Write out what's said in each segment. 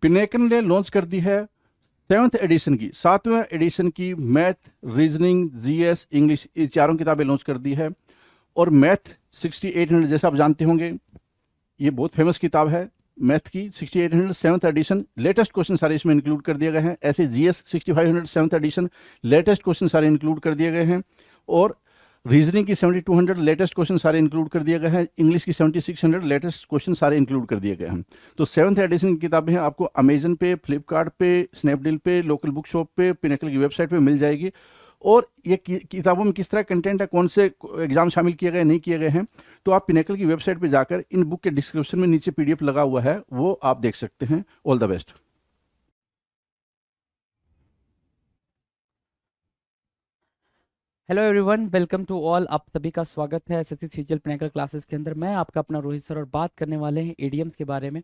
Pinnacle ने launch कर दी है 7वें एडिशन की मैथ, रीजनिंग, जीएस, इंग्लिश, ये चारों किताबें लॉन्च कर दी है। और मैथ 6800, जैसा आप जानते होंगे, ये बहुत फेमस किताब है मैथ की। 6800 सेवन्थ एडिशन, लेटेस्ट क्वेश्चन सारे इसमें इंक्लूड कर दिए गए हैं। ऐसे GS 6500 seventh addition, latest question सारे इंक्लूड कर दिए गए हैं। और रीजनिंग की 7200 लेटेस्ट क्वेश्चन सारे इंक्लूड कर दिए गए हैं। इंग्लिश की 7600 लेटेस्ट क्वेश्चन सारे इंक्लूड कर दिए गए हैं। तो सेवन्थ एडिशन की किताबें हैं, आपको अमेजन पे, फ्लिपकार्ट पे, स्नैपडील पे, लोकल बुक शॉप पे, पिनेकल की वेबसाइट पे मिल जाएगी। और ये किताबों में किस तरह कंटेंट है, कौन से एग्जाम शामिल किए गए नहीं किए गए हैं, तो आप पिनेकल की वेबसाइट पे जाकर इन बुक के डिस्क्रिप्शन में नीचे पीडीएफ लगा हुआ है, वो आप देख सकते हैं। All the best. Hello everyone, welcome to all. आप सभी का स्वागत है एसएससी सीजीएल पिनेकल क्लासेस के अंदर। मैं आपका अपना रोहित सर और बात करने वाले हैं एडीएम्स के बारे में।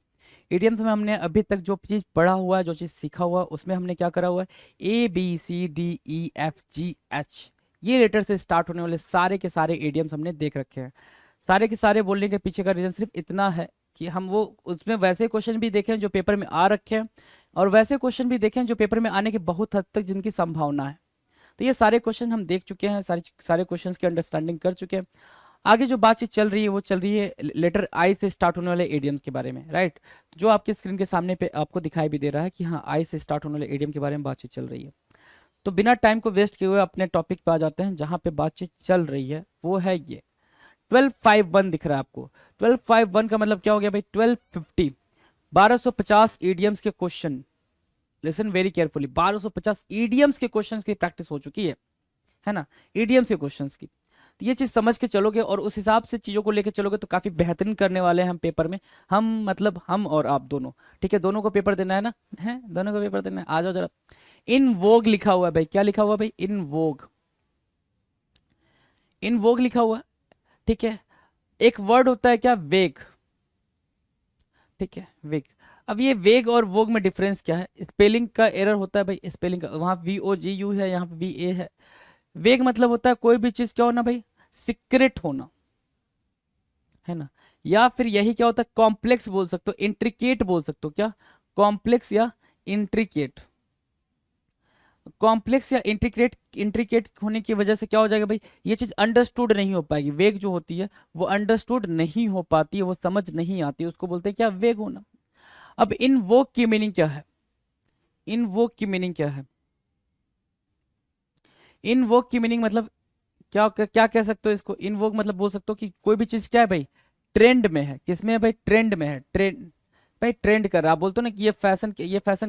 एडीएम्स में हमने अभी तक जो चीज़ पढ़ा हुआ है, जो चीज़ सीखा हुआ है, उसमें हमने क्या करा हुआ है, ABCDEFGH, ये लेटर से स्टार्ट होने वाले सारे के सारे एडीएम्स हमने देख रखे हैं। सारे के सारे बोलने के पीछे का रीज़न सिर्फ इतना है कि हम वो उसमें वैसे क्वेश्चन भी देखें जो पेपर में आ रखे हैं, और वैसे क्वेश्चन भी देखें जो पेपर में आने की बहुत हद तक जिनकी संभावना है। तो ये सारे क्वेश्चन हम देख चुके हैं, सारे क्वेश्चंस की अंडरस्टैंडिंग कर चुके हैं। आगे जो बातचीत चल रही है वो चल रही है लेटर आई से स्टार्ट होने वाले एडियम्स के बारे में, राइट। जो आपके स्क्रीन के सामने पे आपको दिखाई भी दे रहा है कि हाँ, आई से स्टार्ट होने वाले एडियम के बारे में बातचीत चल रही है। तो बिना टाइम को वेस्ट किए हुए अपने टॉपिक पे आ जाते हैं, जहाँ पे बातचीत चल रही है वो है ये 1251 दिख रहा है आपको। 1251 का मतलब क्या हो गया भाई, 1250, 1250 ईडियम्स के question. Listen very carefully, 1250 idioms के क्वेश्चंस की प्रैक्टिस हो चुकी है ना, ईडियम्स के क्वेश्चंस की। तो ये चीज समझ के चलोगे और उस हिसाब से चीजों को लेकर चलोगे तो काफी बेहतरीन करने वाले हैं हम पेपर में। हम मतलब हम और आप दोनों, ठीक है, दोनों को पेपर देना है ना, है दोनों को पेपर देना है। आ जाओ जरा। इन वोग लिखा हुआ है भाई, क्या लिखा हुआ है भाई, इन वोग, इन वोग लिखा हुआ है, ठीक है। एक वर्ड होता है क्या, वेग, ठीक है, वेग। अब ये वेग और वोग में डिफरेंस क्या है, स्पेलिंग का एरर होता है भाई, स्पेलिंग का, वहां VOGU है, यहाँ पे VA है। वेग मतलब होता है कोई भी चीज क्या होना भाई, सीक्रेट होना, है ना। या फिर यही क्या होता है, कॉम्प्लेक्स बोल सकते हो, इंट्रिकेट बोल सकते हो, क्या कॉम्प्लेक्स या इंट्रिकेट। कॉम्प्लेक्स या इंट्रिकेट, इंट्रिकेट होने की वजह से क्या हो जाएगा भाई, ये चीज अंडरस्टूड नहीं हो पाएगी। वेग जो होती है वो अंडरस्टूड नहीं हो पाती है, वो समझ नहीं आती, उसको बोलते हैं क्या, वेग होना। अब इन वोक की मीनिंग क्या है, इन वोक की मीनिंग क्या है, इन वोक की मीनिंग मतलब क्या क्या कह सकते हो इसको, इन वोक मतलब बोल सकते हो कि कोई भी चीज क्या है भाई, ट्रेंड में है। किसमें है भाई, ट्रेंड में है, ट्रेंड भाई, ट्रेंड कर रहा है। आप बोलते हो ना कि ये फैशन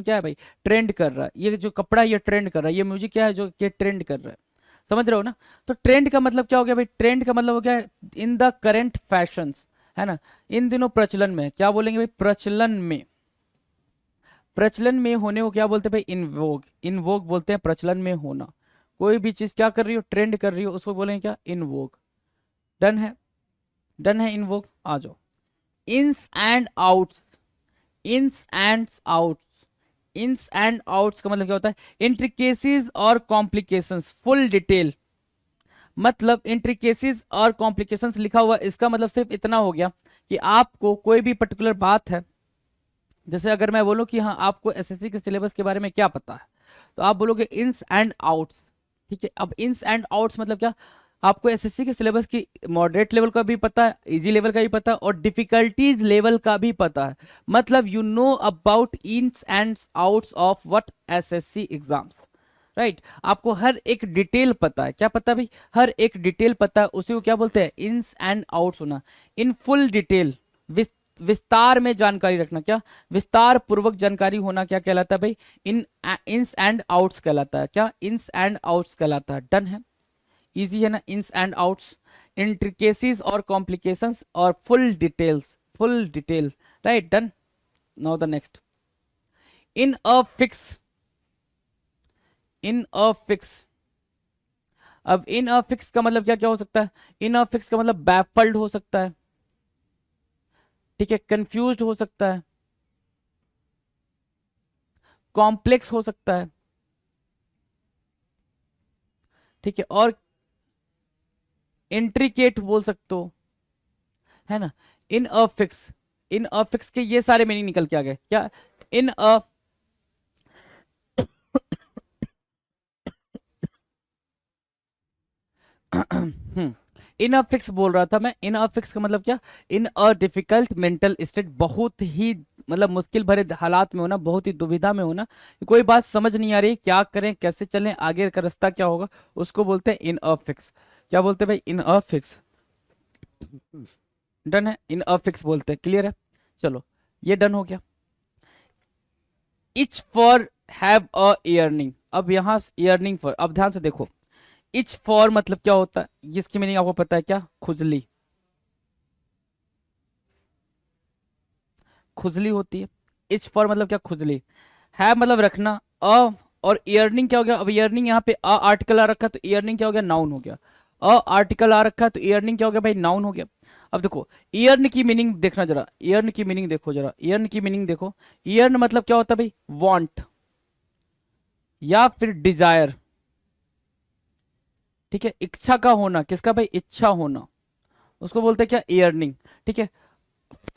क्या है भाई, ट्रेंड कर रहा है। ये जो कपड़ा है ये ट्रेंड कर रहा है, ये म्यूजिक क्या है जो ये ट्रेंड कर रहा है, समझ रहे हो ना। तो ट्रेंड का मतलब क्या हो गया भाई, ट्रेंड का मतलब हो गया इन द करेंट फैशंस, है ना, इन दिनों प्रचलन में है। क्या बोलेंगे भाई, प्रचलन में, प्रचलन में होने को क्या बोलते हैं भाई, इनवोग, इनवोग बोलते हैं प्रचलन में होना। कोई भी चीज क्या कर रही हो, ट्रेंड कर रही हो, उसको बोलेंगे क्या, इनवोग। डन है, डन है, इनवोग। आ जाओ, ins and outs, ins and outs, ins and outs का मतलब क्या होता है, इंट्रिकेसीज और कॉम्प्लिकेशंस, फुल डिटेल। मतलब इंट्रिकेसीज और कॉम्प्लिकेशंस लिखा हुआ, इसका मतलब सिर्फ इतना हो गया कि आपको कोई भी पर्टिकुलर बात है, जैसे अगर मैं बोलूं कि हाँ आपको एसएससी के सिलेबस के बारे में क्या पता है, तो आप बोलोगे इन्स एंड आउट्स, ठीक है। अब इन्स एंड आउट्स मतलब क्या, आपको एसएससी के सिलेबस की मॉडरेट लेवल का भी पता है, इजी लेवल का भी पता है, और डिफिकल्टीज लेवल का भी पता है। मतलब you know about ins and outs of what SSC exams, right. आपको हर एक डिटेल पता है, क्या पता है भाई, हर एक डिटेल पता है, उसी को क्या बोलते हैं, इन्स एंड आउट्स होना। इन फुल डिटेल, विस्तार में जानकारी रखना, क्या विस्तार पूर्वक जानकारी होना, क्या कहलाता है भाई, इन इन्स एंड आउट्स कहलाता है, क्या इन्स एंड आउट्स कहलाता है। डन है, इजी है ना, इन्स एंड आउट्स, इंट्रिकेसीज और कॉम्प्लिकेशंस और full details, full detail, right, done. Now the next, in a fix, in a fix. अब इन अ फिक्स का मतलब क्या क्या हो सकता है, इन अ फिक्स का मतलब बैफल्ड हो सकता है, ठीक है, कंफ्यूज्ड हो सकता है, कॉम्प्लेक्स हो सकता है, ठीक है, और इंट्रिकेट बोल सकते हो, है ना। In a fix, in a fix के ये सारे मीनिंग निकल के आ गए, क्या in a in a fix बोल रहा था मैं। इन अ फिक्स का मतलब क्या? In a difficult mental state, बहुत ही मतलब मुश्किल भरे हालात में होना, बहुत ही दुविधा में होना, कोई बात समझ नहीं आ रही, क्या करें, कैसे चलें, आगे का रास्ता क्या होगा, उसको बोलते हैं इन अ फिक्स। क्या बोलते हैं भाई? In a fix. डन है, इन अ फिक्स बोलते हैं। क्लियर है? चलो, ये डन हो गया। Itch for have a yearning. अब यहाँ ईयरनिंग फॉर, अब ध्यान से देखो, इच फॉर मतलब क्या होता है? इसकी मीनिंग आपको पता है क्या? खुजली। खुजली होती है। इच फॉर मतलब क्या? खुजली। है मतलब रखना। अ और ईयरनिंग क्या हो गया? अब ईयरनिंग यहाँ पे अ आर्टिकल आ रखा, तो ईयरनिंग क्या हो गया? नाउन हो गया। अ आर्टिकल आ रखा, तो ईयरनिंग क्या हो गया भाई? नाउन हो गया। अब देखो, ईयर्न की मीनिंग देखना जरा, ईयर्न की मीनिंग देखो जरा, ईयर्न की मीनिंग देखो। ईयर्न मतलब क्या होता है भाई? वांट या फिर डिजायर। ठीक है, इच्छा का होना। किसका भाई? इच्छा होना, उसको बोलते हैं क्या? ईयर्निंग। ठीक है।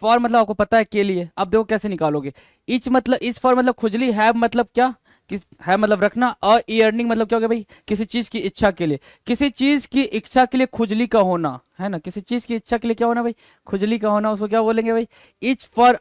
फॉर मतलब आपको पता है के लिए। अब देखो कैसे निकालोगे। इच मतलब, इच फॉर मतलब खुजली, हैव मतलब क्या? किस है मतलब रखना। अ ईयर्निंग मतलब क्या हो गया भाई? किसी चीज की इच्छा के लिए, किसी चीज की इच्छा के लिए खुजली का होना, है ना? किसी चीज की इच्छा के लिए क्या होना भाई? खुजली का होना। उसको क्या बोलेंगे भाई? Itch for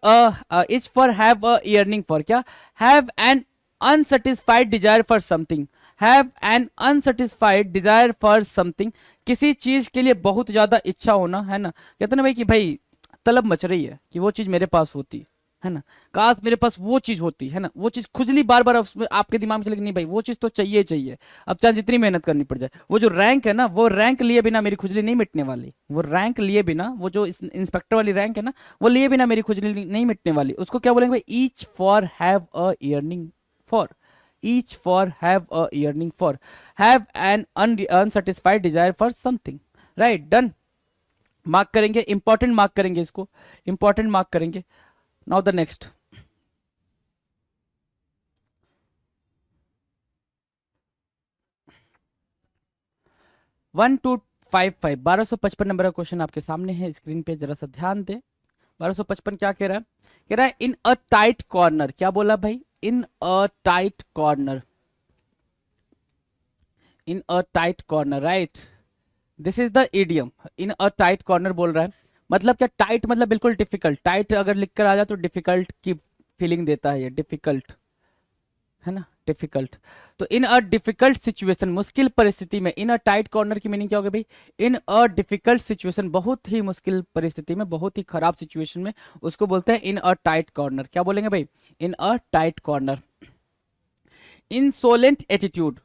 itch for have a yearning for क्या? Have an unsatisfied desire for something. Have an unsatisfied desire for something, किसी चीज के लिए बहुत ज्यादा इच्छा होना, है ना? कहते ना भाई कि भाई तलब मच रही है कि वो चीज मेरे पास होती, है ना? काश मेरे पास वो चीज होती, है ना? वो चीज खुजली बार बार उसमें आपके दिमाग में चलेगी, नहीं भाई वो चीज तो चाहिए ही चाहिए। अब चाहे जितनी मेहनत करनी पड़ जाए, वो जो रैंक है ना, वो रैंक लिए बिना मेरी खुजली नहीं मिटने वाली। वो रैंक लिए बिना, वो जो इंस्पेक्टर वाली रैंक है ना, वो लिए बिना मेरी खुजली नहीं मिटने वाली। उसको क्या बोलेंगे भाई? Itch for have a yearning for. Itch for have a yearning for, have an unsatisfied desire for something. Right, done. Mark करेंगे, इंपॉर्टेंट मार्क करेंगे इसको, इंपॉर्टेंट मार्क करेंगे। Now the next. 1255, 1255 नंबर का क्वेश्चन आपके सामने है स्क्रीन पे, जरा सा ध्यान दें। 1255 क्या कह रहा है? कह रहा है इन अ टाइट कॉर्नर। क्या बोला भाई? In a tight corner, in a tight corner, right. This is the idiom. In a tight corner बोल रहा है, मतलब क्या? टाइट मतलब बिल्कुल डिफिकल्ट। टाइट अगर लिख कर आ जाए तो डिफिकल्ट की फीलिंग देता है ये, डिफिकल्ट, है ना? डिफिकल्ट। तो इन अ डिफिकल्ट सिचुएशन, मुश्किल परिस्थिति में। इन अ टाइट कॉर्नर की मीनिंग क्या होगी भाई? इन अ डिफिकल्ट सिचुएशन, बहुत ही मुश्किल परिस्थिति में, बहुत ही खराब सिचुएशन में, उसको बोलते हैं इन अ टाइट कॉर्नर। क्या बोलेंगे भाई? In a tight corner. Insolent attitude,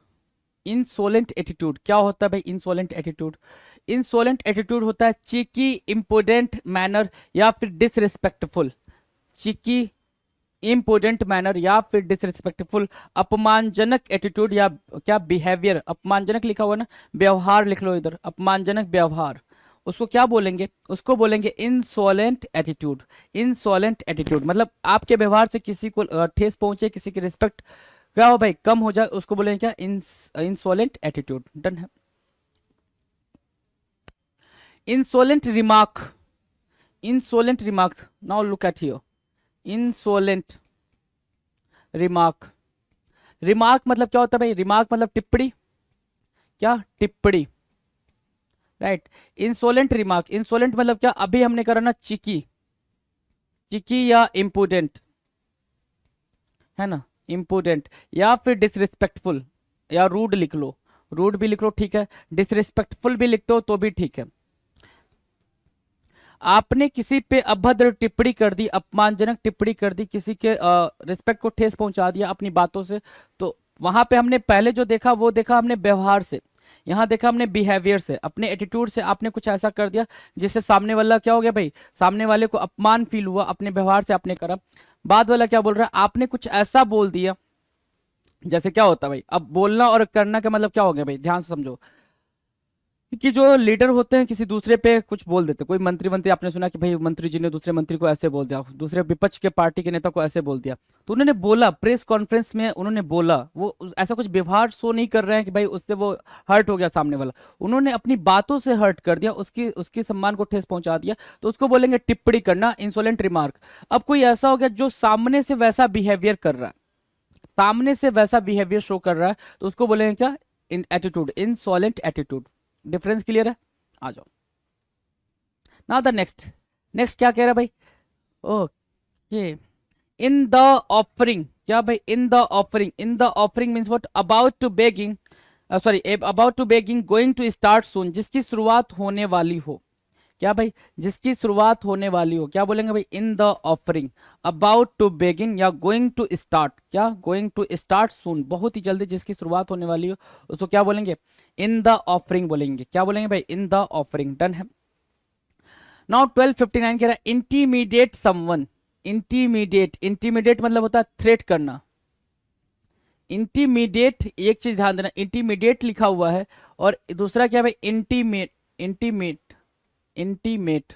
insolent attitude क्या होता है भाई? इंसोलेंट एटीट्यूड, इंसोलेंट एटीट्यूड होता है चिकी, इम्पोर्टेंट मैनर या फिर डिसरिस्पेक्टफुल। चिकी, इम्पोर्टेंट मैनर या फिर डिसरिस्पेक्टफुल, अपमानजनक एटीट्यूड या क्या? बिहेवियर। अपमानजनक लिखा हुआ है ना, व्यवहार लिख लो इधर, अपमानजनक व्यवहार। उसको क्या बोलेंगे? उसको बोलेंगे इंसोलेंट एटीट्यूड। इंसोलेंट एटीट्यूड मतलब आपके व्यवहार से किसी को ठेस पहुंचे, किसी की रिस्पेक्ट क्या हो भाई? कम हो जाए, उसको बोलेंगे क्या? Insolent attitude. डन है। Insolent remark, insolent remark. Now look at here, insolent remark. Remark मतलब क्या होता है भाई? रिमार्क मतलब टिप्पणी। क्या? टिप्पणी, राइट। इंसोलेंट रिमार्क, इंसोलेंट मतलब क्या? अभी हमने करा ना चिकी, चिकी या इम्पोर्टेंट, है ना? इम्पोर्टेंट या फिर डिसरिस्पेक्टफुल या रूड लिख लो, रूड भी लिख लो, ठीक है। डिसरिस्पेक्टफुल भी लिख दो तो भी ठीक है। आपने किसी पे अभद्र टिप्पणी कर दी, अपमानजनक टिप्पणी कर दी, किसी के रिस्पेक्ट को ठेस पहुंचा दिया अपनी बातों से, तो वहां पे हमने पहले जो देखा वो देखा हमने व्यवहार से, यहाँ देखा हमने बिहेवियर से, अपने एटीट्यूड से आपने कुछ ऐसा कर दिया जिससे सामने वाला क्या हो गया भाई? सामने वाले को अपमान फील हुआ, अपने व्यवहार से आपने करा। बाद वाला क्या बोल रहा है? आपने कुछ ऐसा बोल दिया, जैसे क्या होता है भाई? अब बोलना और करना का मतलब क्या हो गया भाई? ध्यान से समझो। कि जो लीडर होते हैं किसी दूसरे पे कुछ बोल देते हैं। कोई मंत्री आपने सुना कि भाई मंत्री जी ने दूसरे मंत्री को ऐसे बोल दिया, दूसरे विपक्ष के पार्टी के नेता को ऐसे बोल दिया, तो उन्होंने बोला प्रेस कॉन्फ्रेंस में, उन्होंने बोला, वो ऐसा कुछ व्यवहार शो नहीं कर रहे हैं कि भाई उससे वो हर्ट हो गया सामने वाला, उन्होंने अपनी बातों से हर्ट कर दिया, उसकी उसकी सम्मान को ठेस पहुंचा दिया, तो उसको बोलेंगे टिप्पणी करना, इंसोलेंट रिमार्क। अब कोई ऐसा हो गया जो सामने से वैसा बिहेवियर कर रहा है, सामने से वैसा बिहेवियर शो कर रहा है, तो उसको बोलेंगे क्या, in attitude, insolent attitude. Difference clear है? आ जाओ नाउ द नेक्स्ट। नेक्स्ट क्या कह रहा है भाई, ओके, इन द ऑफरिंग, क्या भाई, in the offing, in the offing means what, about to begin, sorry about to begin, going to start soon, जिसकी शुरुआत होने वाली हो, क्या भाई, जिसकी शुरुआत होने वाली हो, क्या बोलेंगे भाई, in the offing, about to begin या गोइंग टू स्टार्ट, क्या, गोइंग टू स्टार्ट सून, बहुत ही जल्दी जिसकी शुरुआत होने वाली हो, उसको क्या बोलेंगे, इन द ऑफरिंग बोलेंगे। क्या बोलेंगे भाई, इन द ऑफरिंग। डन है। नाउ 1259 कह रहा है इंटीमीडिएट समवन, इंटीमीडिएट, इंटीमीडिएट मतलब होता है थ्रेट करना, इंटीमीडिएट, एक चीज ध्यान देना, इंटीमीडिएट लिखा हुआ है और दूसरा क्या भाई, intimate, intimate, intimate,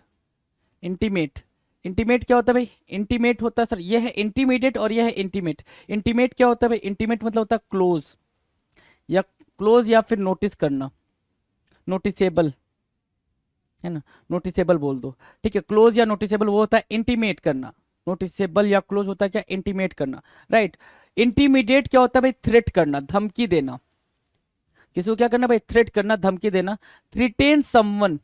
intimate, intimate क्या होता है भाई, इंटीमेट होता है सर, ये है इंटीमीडिएट और ये है इंटीमेट। इंटीमेट क्या होता है भाई, इंटीमेट मतलब होता है क्लोज, या क्लोज या फिर नोटिस करना, नोटिसेबल, है ना, नोटिसेबल बोल दो, ठीक है, क्लोज या नोटिसेबल वो होता है इंटीमेट करना, नोटिसेबल या क्लोज होता है क्या, इंटीमेट करना, राइट। इंटीमीडिएट क्या होता है भाई, थ्रेट करना, धमकी देना, किसी को क्या करना भाई, थ्रेट करना, धमकी देना। थ्रेटेन समवन,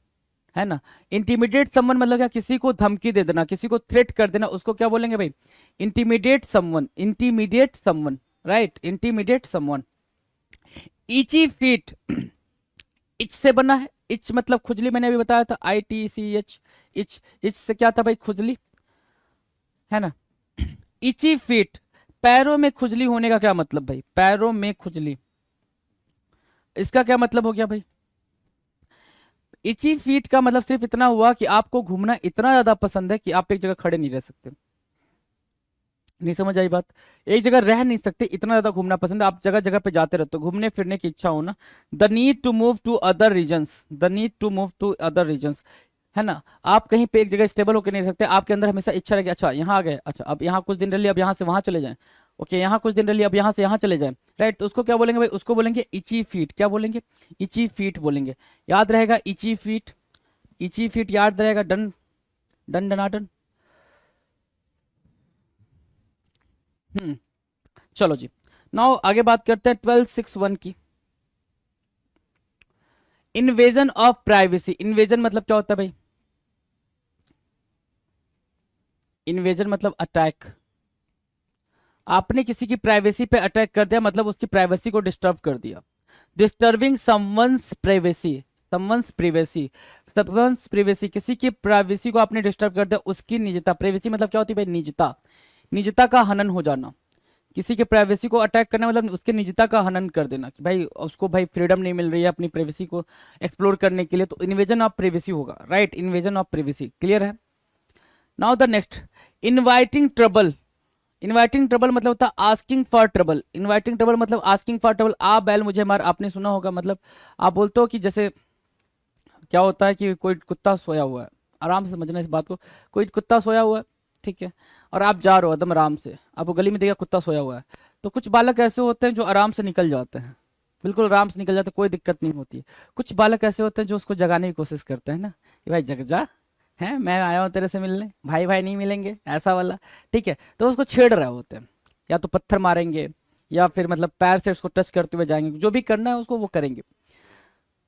है ना, इंटीमीडिएट समवन मतलब क्या, किसी को धमकी दे देना, किसी को थ्रेट कर देना, उसको क्या बोलेंगे भाई, intimidate someone, intimidate someone, right, intimidate someone. Itchy feet, itch से बना है, इच मतलब खुजली, मैंने अभी बताया था, ITCH, इच, इच से क्या था भाई, खुजली, है ना। इची फीट, पैरों में खुजली होने का क्या मतलब भाई, पैरों में खुजली, इसका क्या मतलब हो गया भाई, इची फीट का मतलब सिर्फ इतना हुआ कि आपको घूमना इतना ज्यादा पसंद है कि आप एक जगह खड़े नहीं रह सकते। नहीं समझ आई बात, एक जगह रह नहीं सकते, इतना ज्यादा घूमना पसंद है, आप जगह जगह पे जाते रहते हो, घूमने फिरने की इच्छा हो ना। The need to move to other regions, the need to move to other regions, है ना, आप कहीं पे एक जगह स्टेबल होकर नहीं रह सकते, आपके अंदर हमेशा इच्छा रहेगी, अच्छा यहाँ आ गए, अच्छा अब यहाँ कुछ दिन रह लिया, अब यहाँ से वहां चले जाएं, ओके यहाँ कुछ दिन रह लिया, अब यहाँ से यहाँ चले जाएं, राइट। तो उसको क्या बोलेंगे भाई, उसको बोलेंगे इची फीट, क्या बोलेंगे, इची फीट बोलेंगे। याद रहेगा इची फीट, इची फीट याद रहेगा, डन, डन डनाडन। चलो जी, नाउ आगे बात करते हैं 1261 की। इन्वेजन ऑफ प्राइवेसी, इन्वेजन मतलब क्या होता है भाई, इन्वेजन मतलब अटैक, आपने किसी की प्राइवेसी पे अटैक कर दिया, मतलब उसकी प्राइवेसी को डिस्टर्ब कर दिया। Disturbing someone's privacy, someone's privacy, someone's privacy, किसी की प्राइवेसी को आपने डिस्टर्ब कर दिया, उसकी निजता, प्राइवेसी मतलब क्या होती है भाई, निजता, निजता का हनन हो जाना, किसी के प्राइवेसी को अटैक करना मतलब उसके निजता का हनन कर देना, कि भाई उसको भाई फ्रीडम नहीं मिल रही है अपनी प्राइवेसी को एक्सप्लोर करने के लिए, तो इन्वेजन ऑफ प्राइवेसी होगा, right, invasion of privacy. Clear है? Now the next, inviting trouble, inviting trouble मतलब होता है asking for trouble, inviting trouble मतलब आस्किंग फॉर ट्रबल, आ बैल मुझे मार, आपने सुना होगा, मतलब आप बोलते हो कि जैसे क्या होता है कि कोई कुत्ता सोया हुआ है, आराम से समझना इस बात को, कोई कुत्ता सोया हुआ है, ठीक है, और आप जा रहे हो एकदम आराम से, आपको गली में देखा कुत्ता सोया हुआ है, तो कुछ बालक ऐसे होते हैं जो आराम से निकल जाते हैं, बिल्कुल आराम से निकल जाते हैं, कोई दिक्कत नहीं होती है। कुछ बालक ऐसे होते हैं जो उसको जगाने की कोशिश करते हैं ना, कि भाई जग जा, है मैं आया हूँ तेरे से मिलने, भाई भाई नहीं मिलेंगे, ऐसा वाला, ठीक है, तो उसको छेड़ रहे होते हैं, या तो पत्थर मारेंगे या फिर मतलब पैर से उसको टच करते हुए जाएंगे, जो भी करना है उसको वो करेंगे।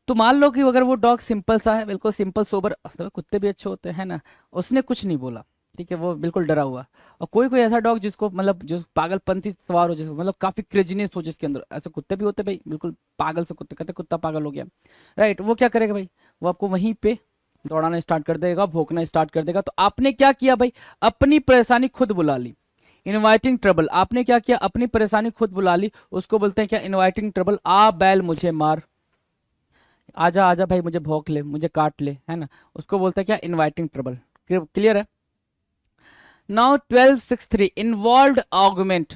तो मान लो कि अगर वो डॉग सिंपल सा है, बिल्कुल सिंपल सोबर, तो कुत्ते भी अच्छे होते हैं ना, उसने कुछ नहीं बोला, ठीक है, वो बिल्कुल डरा हुआ। और कोई कोई ऐसा डॉग जिसको मतलब जो पागलपंथी सवार हो, जिसको मतलब काफी क्रेजीनेस हो जिसके अंदर, ऐसे कुत्ते भी होते भाई, बिल्कुल पागल से कुत्ते, कहते कुत्ता पागल हो गया, राइट, वो क्या करेगा भाई, वो आपको वहीं पे दौड़ाना स्टार्ट कर देगा, भौंकना स्टार्ट कर देगा। तो आपने क्या किया भाई, अपनी परेशानी खुद बुला ली, इनवाइटिंग ट्रबल, आपने क्या किया, अपनी परेशानी खुद बुला ली, उसको बोलते हैं क्या, इनवाइटिंग ट्रबल। आ बैल मुझे मार, आजा आजा भाई मुझे भौंक ले, मुझे काट ले, है ना, उसको बोलते हैं क्या, इनवाइटिंग ट्रबल। क्लियर है? Now 1263, involve argument,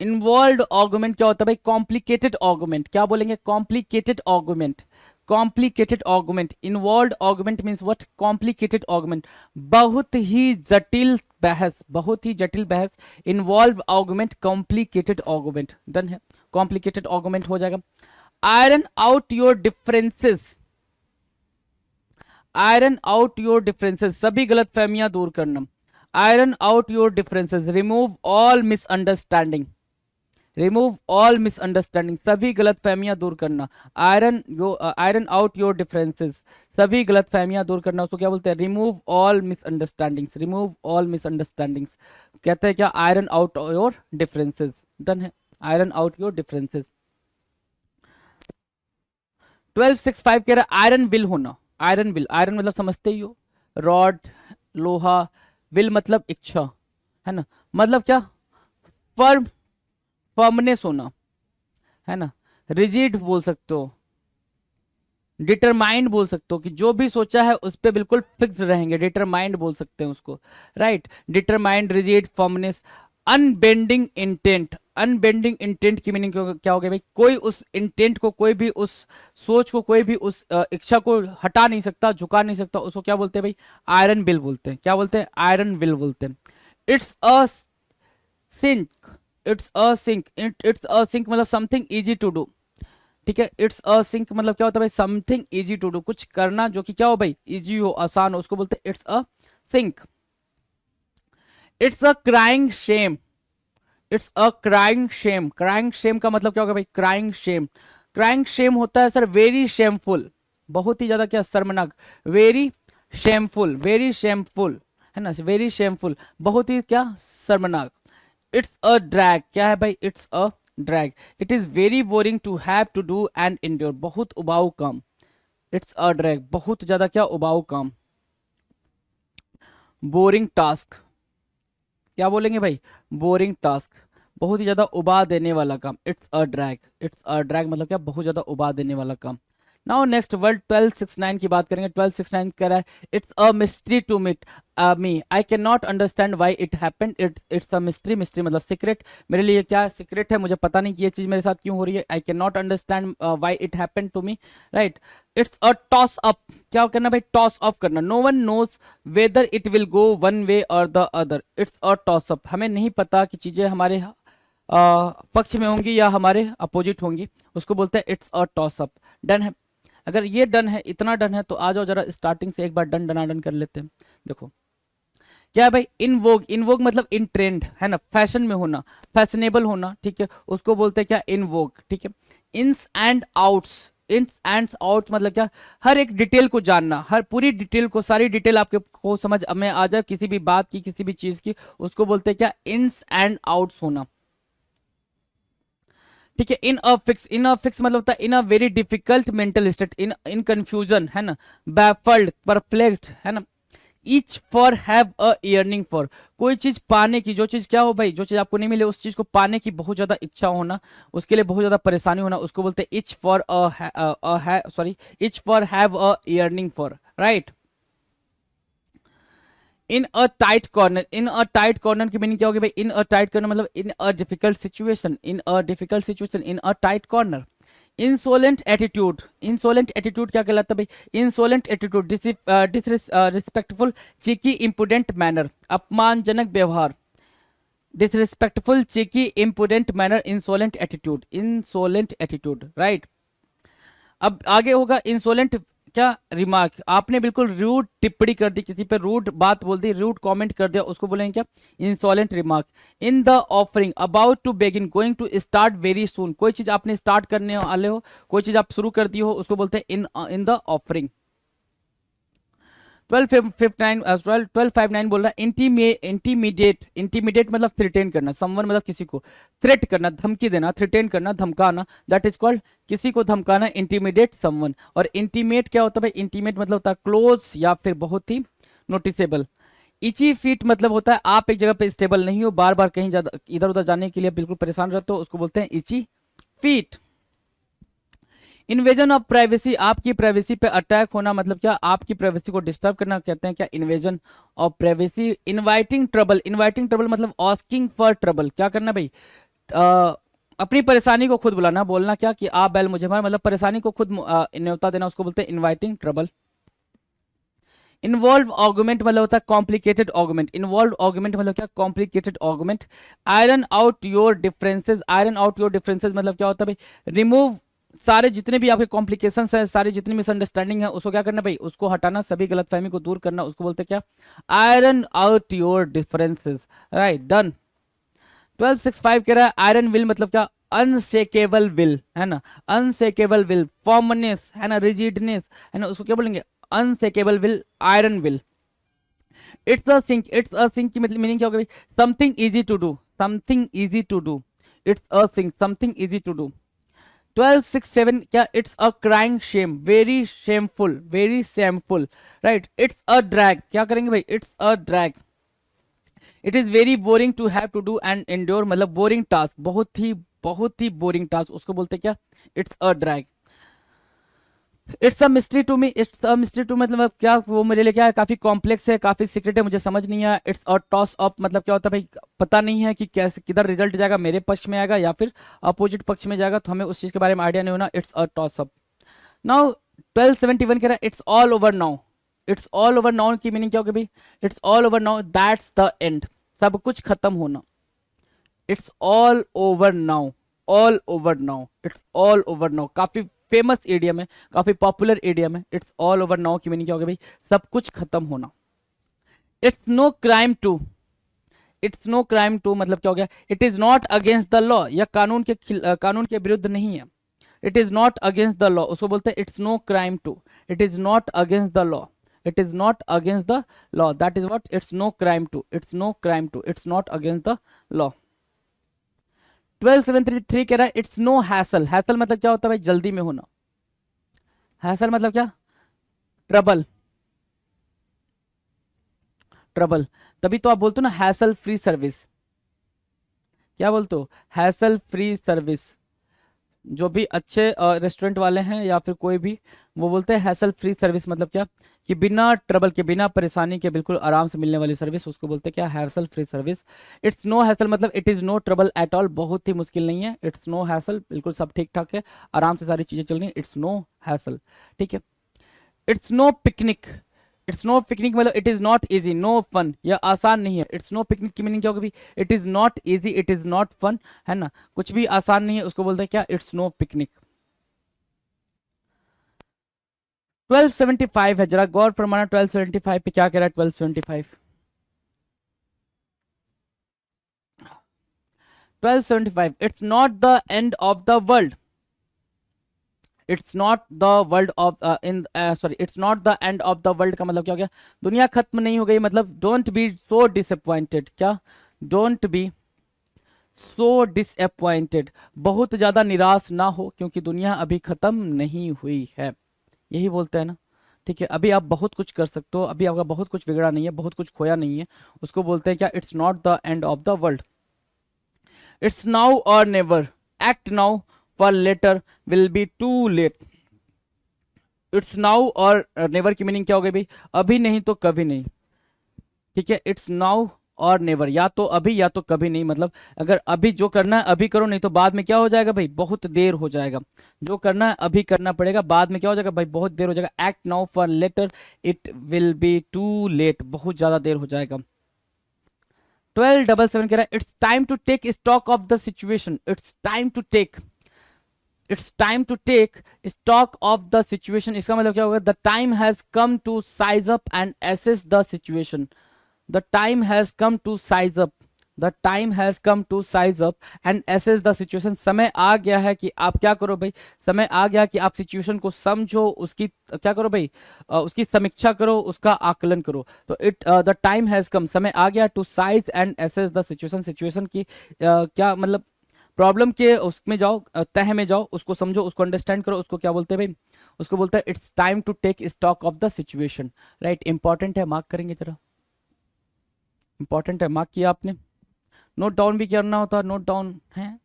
involve argument क्या होता है भाई, कॉम्प्लिकेटेड आर्गुमेंट, क्या बोलेंगे, complicated argument, complicated augment, involve augment means what, complicated augment, बहुत ही जटिल बहस, बहुत ही जटिल बहस, involve augment, complicated augment, done है, कॉम्प्लिकेटेड ऑगमेंट हो जाएगा। Iron out your differences, iron out your differences, सभी गलत फहमियां दूर करना, iron out your differences, remove all misunderstanding, remove all misunderstanding, सभी गलत फहमियां दूर करना, आयरन आउट योर डिफरेंसेस, सभी गलत फहमियां दूर करना, उसको क्या बोलते हैं, remove all misunderstandings, remove all misunderstandings, कहते हैं क्या, iron out your differences, done है, आयरन आउट योर डिफरेंसेस। 1265 कह रहा है आयरन विल होना, आयरन विल, आयरन मतलब समझते ही हो, रॉड, लोहा, विल मतलब इच्छा, है ना, मतलब क्या, फर्म, फर्मनेस होना, है ना, रिजिड बोल सकते हो, डिटरमाइंड बोल सकते हो कि जो भी सोचा है उस पर बिल्कुल फिक्स रहेंगे, डिटरमाइंड बोल सकते हैं उसको, right, determined, rigid, firmness. Unbending intent, unbending intent की मीनिंग क्या हो गया भाई, कोई उस इंटेंट को, कोई भी उस सोच को, कोई भी उस इच्छा को हटा नहीं सकता, झुका नहीं सकता, उसको क्या बोलते हैं भाई, आयरन विल बोलते हैं, क्या बोलते हैं, आयरन विल बोलते हैं। It's a cinch, it's a cinch, it's a cinch मतलब समथिंग इजी टू डू, ठीक है, इट्स अ सिंक मतलब क्या होता है भाई, समथिंग इजी टू डू, कुछ करना जो कि क्या हो भाई, इजी हो, आसान हो, उसको बोलते हैं it's a cinch. It's a crying shame, it's a crying shame, crying shame का मतलब क्या होगा भाई, क्राइंग शेम, क्राइंग शेम होता है सर वेरी शेमफुल, बहुत ही ज्यादा क्या, शर्मनाक, वेरी शेमफुल, वेरी शेमफुल, है ना, वेरी शेमफुल, बहुत ही क्या, शर्मनाक। इट्स अ ड्रैग, क्या है भाई, it's a drag, it is very boring to have to do and endure, बहुत उबाऊ काम, इट्स अ ड्रैग, बहुत ज्यादा क्या, उबाऊ काम। बोरिंग टास्क, क्या बोलेंगे भाई, बोरिंग टास्क, बहुत ही ज्यादा उबा देने वाला काम, it's a drag, it's a drag मतलब क्या, बहुत ज्यादा उबा देने वाला काम। नाउ नेक्स्ट वर्ड 1269 की बात करेंगे। 1269 कह रहा है it's a mystery to meet me, I can not understand why it happened, it's a mystery, mystery मतलब सीक्रेट, मेरे लिए क्या सीक्रेट है, मुझे पता नहीं कि ये चीज मेरे साथ क्यों हो रही है, I can not understand why it happened to me, right. It's a toss up, क्या करना भाई, टॉस ऑफ करना, no one knows whether it will go one way और the other, it's a toss up, हमें नहीं पता कि चीजें हमारे पक्ष में होंगी या हमारे अपोजिट होंगी, उसको बोलते हैं it's a toss up, done है। अगर ये डन है, इतना डन है, तो आ जाओ जरा स्टार्टिंग से एक बार डन डनाडन कर लेते हैं। देखो क्या है भाई, इन वोग, इन वोग मतलब इन ट्रेंड, है ना, फैशन में होना, फैशनेबल होना, ठीक है, उसको बोलते हैं क्या, इन वोग, ठीक है। Ins and outs, ins and out मतलब क्या, हर एक डिटेल को जानना, हर पूरी डिटेल को, सारी डिटेल आपके को समझ में आ जाए किसी भी बात की, किसी भी चीज की, उसको बोलते हैं क्या, इन्स एंड आउट्स होना, ठीक है। In a fix, in a fix मतलब होता है in a very difficult mental state, in in confusion, है ना, बैफल्ड, परप्लेक्स्ड, है ना। Itch for have a yearning for, कोई चीज पाने की, जो चीज क्या हो भाई, जो चीज आपको नहीं मिले उस चीज को पाने की बहुत ज्यादा इच्छा होना, उसके लिए बहुत ज्यादा परेशानी होना, उसको बोलते हैं itch for sorry, itch for have a yearning for, right. In a tight corner, in a tight corner की मीनिंग क्या होगी भाई, इन अ टाइट कॉर्नर मतलब in a difficult situation, in a difficult situation, in a tight corner. Insolent attitude, insolent attitude क्या कहलाता है भाई, insolent attitude, disrespectful, cheeky, impudent manner, अपमानजनक व्यवहार, disrespectful, cheeky, impudent manner, insolent attitude, insolent attitude, right. अब आगे होगा insolent, क्या, रिमार्क, आपने बिल्कुल रूड टिप्पणी कर दी, किसी पे रूड बात बोल दी, रूड कमेंट कर दिया, उसको बोलेंगे क्या, insolent remark. In the offing, about to begin, going to start very soon, कोई चीज आपने स्टार्ट करने वाले हो, कोई चीज आप शुरू कर दी हो, उसको बोलते हैं इन द ऑफरिंग। 1259 बोल रहा है इंटीमीडिएट, इंटीमीडिएट मतलब थ्रेटेन करना, समवन मतलब किसी को थ्रेट करना, धमकी देना, थ्रेटेन करना, धमकाना, दैट इज कॉल्ड, किसी को धमकाना, इंटीमीडिएट समवन। और इंटीमेट क्या होता है भाई, इंटीमेट मतलब होता है क्लोज या फिर बहुत ही नोटिसेबल। इची फीट मतलब होता है आप एक जगह पे स्टेबल नहीं हो, बार बार कहीं ज्यादा इधर उधर जाने के लिए बिल्कुल परेशान रहते हो, उसको बोलते हैं इची फीट। इन्वेजन ऑफ प्राइवेसी, आपकी प्राइवेसी पे अटैक होना मतलब क्या, आपकी प्राइवेसी को डिस्टर्ब करना, कहते हैं क्या, invasion of privacy. Inviting trouble, inviting trouble मतलब आस्किंग फॉर ट्रबल, क्या करना भाई, अपनी परेशानी को खुद बुलाना, बोलना क्या कि आ बैल मुझे मार, मतलब परेशानी को खुद न्योता देना, उसको बोलते हैं इनवाइटिंग ट्रबल। इन्वॉल्व आर्गुमेंट मतलब होता है कॉम्प्लिकेटेड आर्गुमेंट, इन्वॉल्व आर्गुमेंट मतलब क्या, complicated argument. Iron out your differences, iron out your differences मतलब क्या होता है भाई, रिमूव सारे जितने भी आपके कॉम्प्लिकेशंस है, सारी जितनी मिसअंडरस्टैंडिंग है, उसको क्या करना भाई, उसको हटाना, सभी गलतफहमी को दूर करना, उसको बोलते हैं क्या, iron out your differences. Right, done. 1265 कह रहा है आयरन विल मतलब क्या, अनशेकेबल विल, है ना, अनशेकेबल विल, फॉर्मनेस है ना, रिजिडनेस है ना, उसको क्या बोलेंगे, unshakable will, iron will. It's a cinch, it's a cinch की मतलब मीनिंग क्या होगा भाई, something easy to do, something easy to do, it's a cinch, something easy to do. 1267 क्या, it's a crying shame, very shameful, very shameful. Right, it's a drag, क्या करेंगे भाई, it's a drag. It is very boring to have to do and endure मतलब boring task, बहुत ही boring task, उसको बोलते हैं क्या, it's a drag. It's a mystery to me, it's a mystery to मतलब क्या, वो मेरे लिए क्या है, काफी कॉम्प्लेक्स है, काफी सीक्रेट है, मुझे समझ नहीं आया। इट्स अ टॉस अप मतलब क्या होता है भाई, पता नहीं है कि कैसे किधर रिजल्ट जाएगा, मेरे पक्ष में आएगा या फिर अपोजिट पक्ष में जाएगा, तो हमें उस चीज के बारे में आइडिया नहीं होना। It's a toss up. Now 1271 कह रहा है it's all over now, it's all over now की मीनिंग क्या होगी भाई, it's all over now, that's the end, सब कुछ खत्म होना। It's all over now, all over now, it's all over now, काफी फेमस एडियम है, काफी पॉपुलर एडियम है। इट्स ऑल ओवर नाउ की मीनिंग क्या होगी भाई, सब कुछ खत्म होना। It's no crime to, it's no crime to मतलब क्या हो गया, it is not against the law, या कानून के विरुद्ध नहीं है। It is not against the law, उसको बोलते हैं it's no crime to, it is not against the law, it is not against the law, that is what, it's no crime to, it's no crime to, it's not against the law. 1273 कह रहा है it's no hassle, hassle मतलब क्या होता है भाई, जल्दी में होना, हैसल मतलब क्या, ट्रबल, ट्रबल। तभी तो आप बोलते हो ना हैसल फ्री सर्विस, क्या बोलते हो, हैसल फ्री सर्विस। जो भी अच्छे रेस्टोरेंट वाले हैं या फिर कोई भी, वो बोलते हैं हैसल फ्री सर्विस मतलब क्या, कि बिना ट्रबल के, बिना परेशानी के, बिल्कुल आराम से मिलने वाली सर्विस, उसको बोलते हैं क्या, hassle free service. It's no hassle मतलब it is no trouble at all, बहुत ही मुश्किल नहीं है। इट्स नो हैसल, बिल्कुल सब ठीक ठाक है, आराम से सारी चीजें चल रही हैं, इट्स नो हैसल, ठीक है। It's no picnic, it's no picnic मतलब it is not easy, no fun, यह आसान नहीं है। इट्स नो पिकनिक की मीनिंग क्या होगी, it is not easy, it is not fun, है ना, कुछ भी आसान नहीं है, उसको बोलते हैं क्या, इट्स नो पिकनिक। 1275 है, जरा गौर फरमाना 1275 पे क्या कह रहा है। 1275, 1275 it's not the end of the world, it's not the world of in sorry, it's not the end of the world का मतलब क्या हो गया, दुनिया खत्म नहीं हो गई, मतलब डोंट बी सो डिसअपॉइंटेड, क्या, डोंट बी सो डिसअपॉइंटेड, बहुत ज्यादा निराश ना हो, क्योंकि दुनिया अभी खत्म नहीं हुई है, यही बोलते हैं ना, ठीक है। अभी आप बहुत कुछ कर सकते हो, अभी आपका बहुत कुछ बिगड़ा नहीं है, बहुत कुछ खोया नहीं है, उसको बोलते हैं क्या, it's not the end of the world. It's now और never, act now for later will be too late. It's now और नेवर की मीनिंग क्या हो गई भाई, अभी नहीं तो कभी नहीं, ठीक है। इट्स नाउ और नेवर, या तो अभी या तो कभी नहीं, मतलब अगर अभी जो करना है अभी करो, नहीं तो बाद में क्या हो जाएगा भाई, बहुत देर हो जाएगा। जो करना है अभी करना पड़ेगा, बाद में क्या हो जाएगा भाई, बहुत देर हो जाएगा। Act now for later it will be too late, बहुत ज्यादा देर हो जाएगा। 1277 कह रहा है it's time to take stock of the situation, it's time to take, it's time to take stock of the situation, इसका मतलब क्या होगा, the time has come to size up and assess the situation, the time has come to size up, the time has come to size up and assess the situation, समय आ गया है कि आप क्या करो भाई, समय आ गया कि आप सिचुएशन को समझो, उसकी क्या करो भाई, उसकी समीक्षा करो, उसका आकलन करो। तो द टाइम हैज कम, समय आ गया, to size and assess the situation, situation की क्या मतलब, प्रॉब्लम के उसमें जाओ, तह में जाओ, उसको समझो, उसको अंडरस्टैंड करो, उसको क्या बोलते हैं भाई, उसको बोलते हैं it's time to take stock of the situation. Right, important है, मार्क करेंगे जरा, इंपॉर्टेंट है, मार्क किया आपने, नोट डाउन भी करना होता है, नोट डाउन है,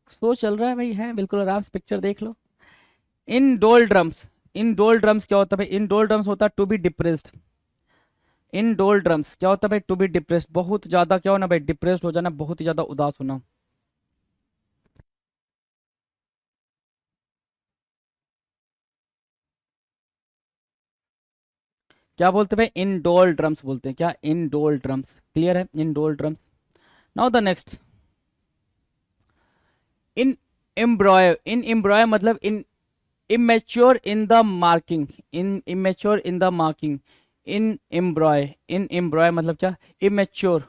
स्लो चल रहा है भाई, है बिल्कुल आराम से, पिक्चर देख लो। इन डोल ड्रम्स, इन डोल ड्रम्स क्या होता है भाई, इन डोल ड्रम्स होता है टू बी डिप्रेस्ड, इन डोल ड्रम्स क्या होता है भाई, टू बी डिप्रेस्ड, बहुत ज्यादा क्या होना भाई, डिप्रेस्ड हो जाना, बहुत ही ज्यादा उदास होना। क्या बोलते हैं भाई, इंडोल ड्रम्स बोलते हैं, क्या, इंडोल ड्रम्स। क्लियर है, indole drums. Now the next, इन एम्ब्रॉय मतलब इन immature in the marking, in immature in the marking, in embryo मतलब क्या, immature,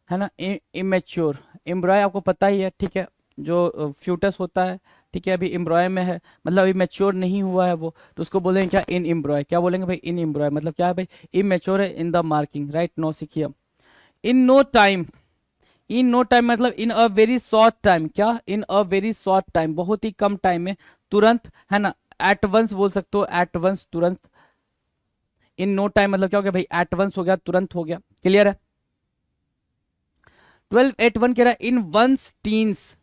है ना, immature। एम्ब्रॉय आपको पता ही है, ठीक है, जो फ्यूटस होता है, ठीक है, अभी एम्ब्रॉय में है, मतलब अभी मैच्योर नहीं हुआ है वो, तो उसको बोलेंगे क्या, इन एम्ब्रॉय। क्या बोलेंगे भाई, इन एम्ब्रॉय मतलब क्या है भाई, इमेच्योर है in the marking, right. No सीखिए। In no time, in no time मतलब in a very short time, क्या, in a very short time, बहुत ही कम टाइम में, तुरंत, है ना। एट वंस बोल सकते हो, एट वंस, तुरंत। इन नो टाइम मतलब क्या हो गया भाई, एट वंस हो गया, तुरंत हो गया। क्लियर है। 1281 कह रहा है इन वंस टीन्स,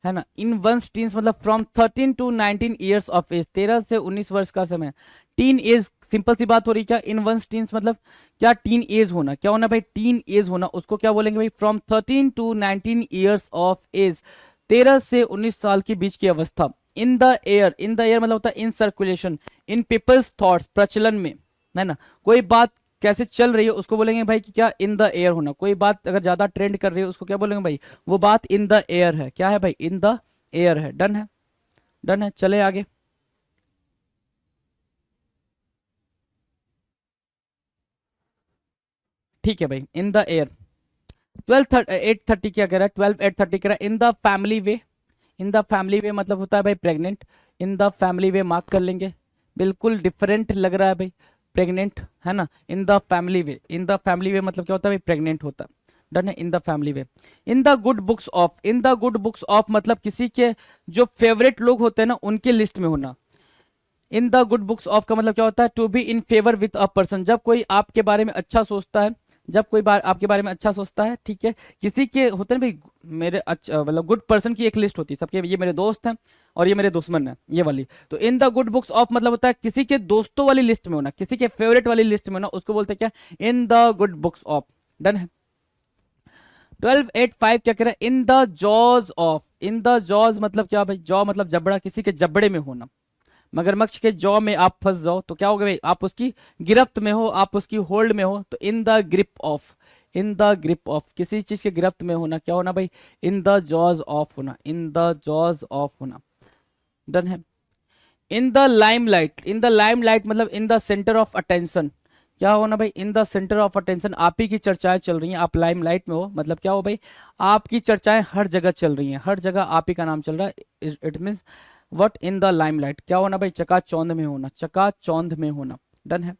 है ना, इन वंस टीन्स मतलब from 13 to 19 years of age, 13 से 19 वर्ष का समय। टीन एज, सिंपल सी बात हो रही, क्या, इन वंस टीन्स मतलब क्या, टीन एज होना, क्या होना भाई, टीन एज होना, उसको क्या बोलेंगे भाई, from 13 to 19 years of age, 13 से 19 साल के बीच की अवस्था। In the air, in the air मतलब होता है in circulation, in people's thoughts, प्रचलन में, है ना, कोई बात कैसे चल रही है उसको बोलेंगे भाई कि क्या, इन द एयर होना। कोई बात अगर ज्यादा ट्रेंड कर रही है उसको क्या बोलेंगे भाई, वो बात इन द एयर है, क्या है भाई, इन द एयर है। डन है, डन है, चले आगे। ठीक है भाई, इन द एयर। 830 क्या कह रहा है, 12 830 कह रहा है in the family way, in the family way मतलब होता है भाई pregnant, in the family way mark कर लेंगे, बिल्कुल डिफरेंट लग रहा है भाई, प्रेग्नेंट, है ना, in the family way, in the family way मतलब क्या होता है भाई, प्रेग्नेंट होता है। डन है, in the family way. In the good books of, in the good books of मतलब किसी के जो फेवरेट लोग होते हैं ना उनके लिस्ट में होना। In the good books of का मतलब क्या होता है, to be in favour with a person, जब कोई आपके बारे में अच्छा सोचता है, जब कोई बार आपके बारे में अच्छा सोचता है, ठीक है, किसी के होते हैं भाई, मेरे अच्छा मतलब गुड पर्सन की एक लिस्ट होती है सबके, ये मेरे दोस्त हैं और ये मेरे दुश्मन हैं, ये वाली। तो in the good books of मतलब होता है किसी के दोस्तों वाली लिस्ट में होना, किसी के फेवरेट वाली लिस्ट में होना, उसको बोलते हैं क्या, in the good books of. Done है। 1285 क्या कह रहा है, in the jaws of, in the jaws मतलब क्या भाई, जॉ मतलब जबड़ा, किसी के जबड़े में होना। मगरमच्छ के जॉ में आप फंस जाओ तो क्या होगा भाई, आप उसकी गिरफ्त में हो, आप उसकी होल्ड में हो, तो इन the grip of, in the grip of, किसी चीज के गिरफ्त में होना, क्या होना भाई, इन द जॉज ऑफ होना, इन द जॉज ऑफ होना। डन है। In the limelight, in the limelight मतलब in the centre of attention, क्या होना भाई, in the centre of attention, आप ही की चर्चाएं चल रही हैं, आप लाइमलाइट में हो, मतलब क्या हो भाई, आपकी चर्चाएं हर जगह चल रही हैं, हर जगह आप ही का नाम चल रहा है। It means what, in the limelight, क्या होना भाई, चकाचौंध में होना, चकाचौंध में होना। डन है।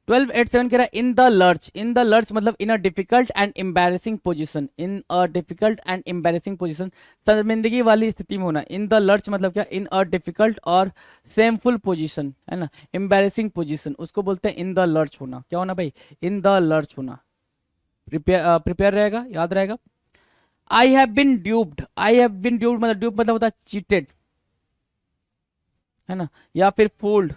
1287 कह रहा है in the lurch, in the lurch मतलब in a difficult and embarrassing position, in a difficult and embarrassing position, शर्मिंदगी वाली स्थिति में होना। इन द लर्च मतलब क्या, इन अ डिफिकल्ट और सेमफुल पोजीशन, है ना, एम्बैरेसिंग पोजीशन, उसको बोलते हैं इन द लर्च होना। क्या होना भाई, इन द लर्च होना। प्रिपेयर प्रिपेयर रहेगा, याद रहेगा। I have been duped, I have been duped मतलब ड्यूब मतलब होता है चीटेड, है ना, या फिर फूल्ड,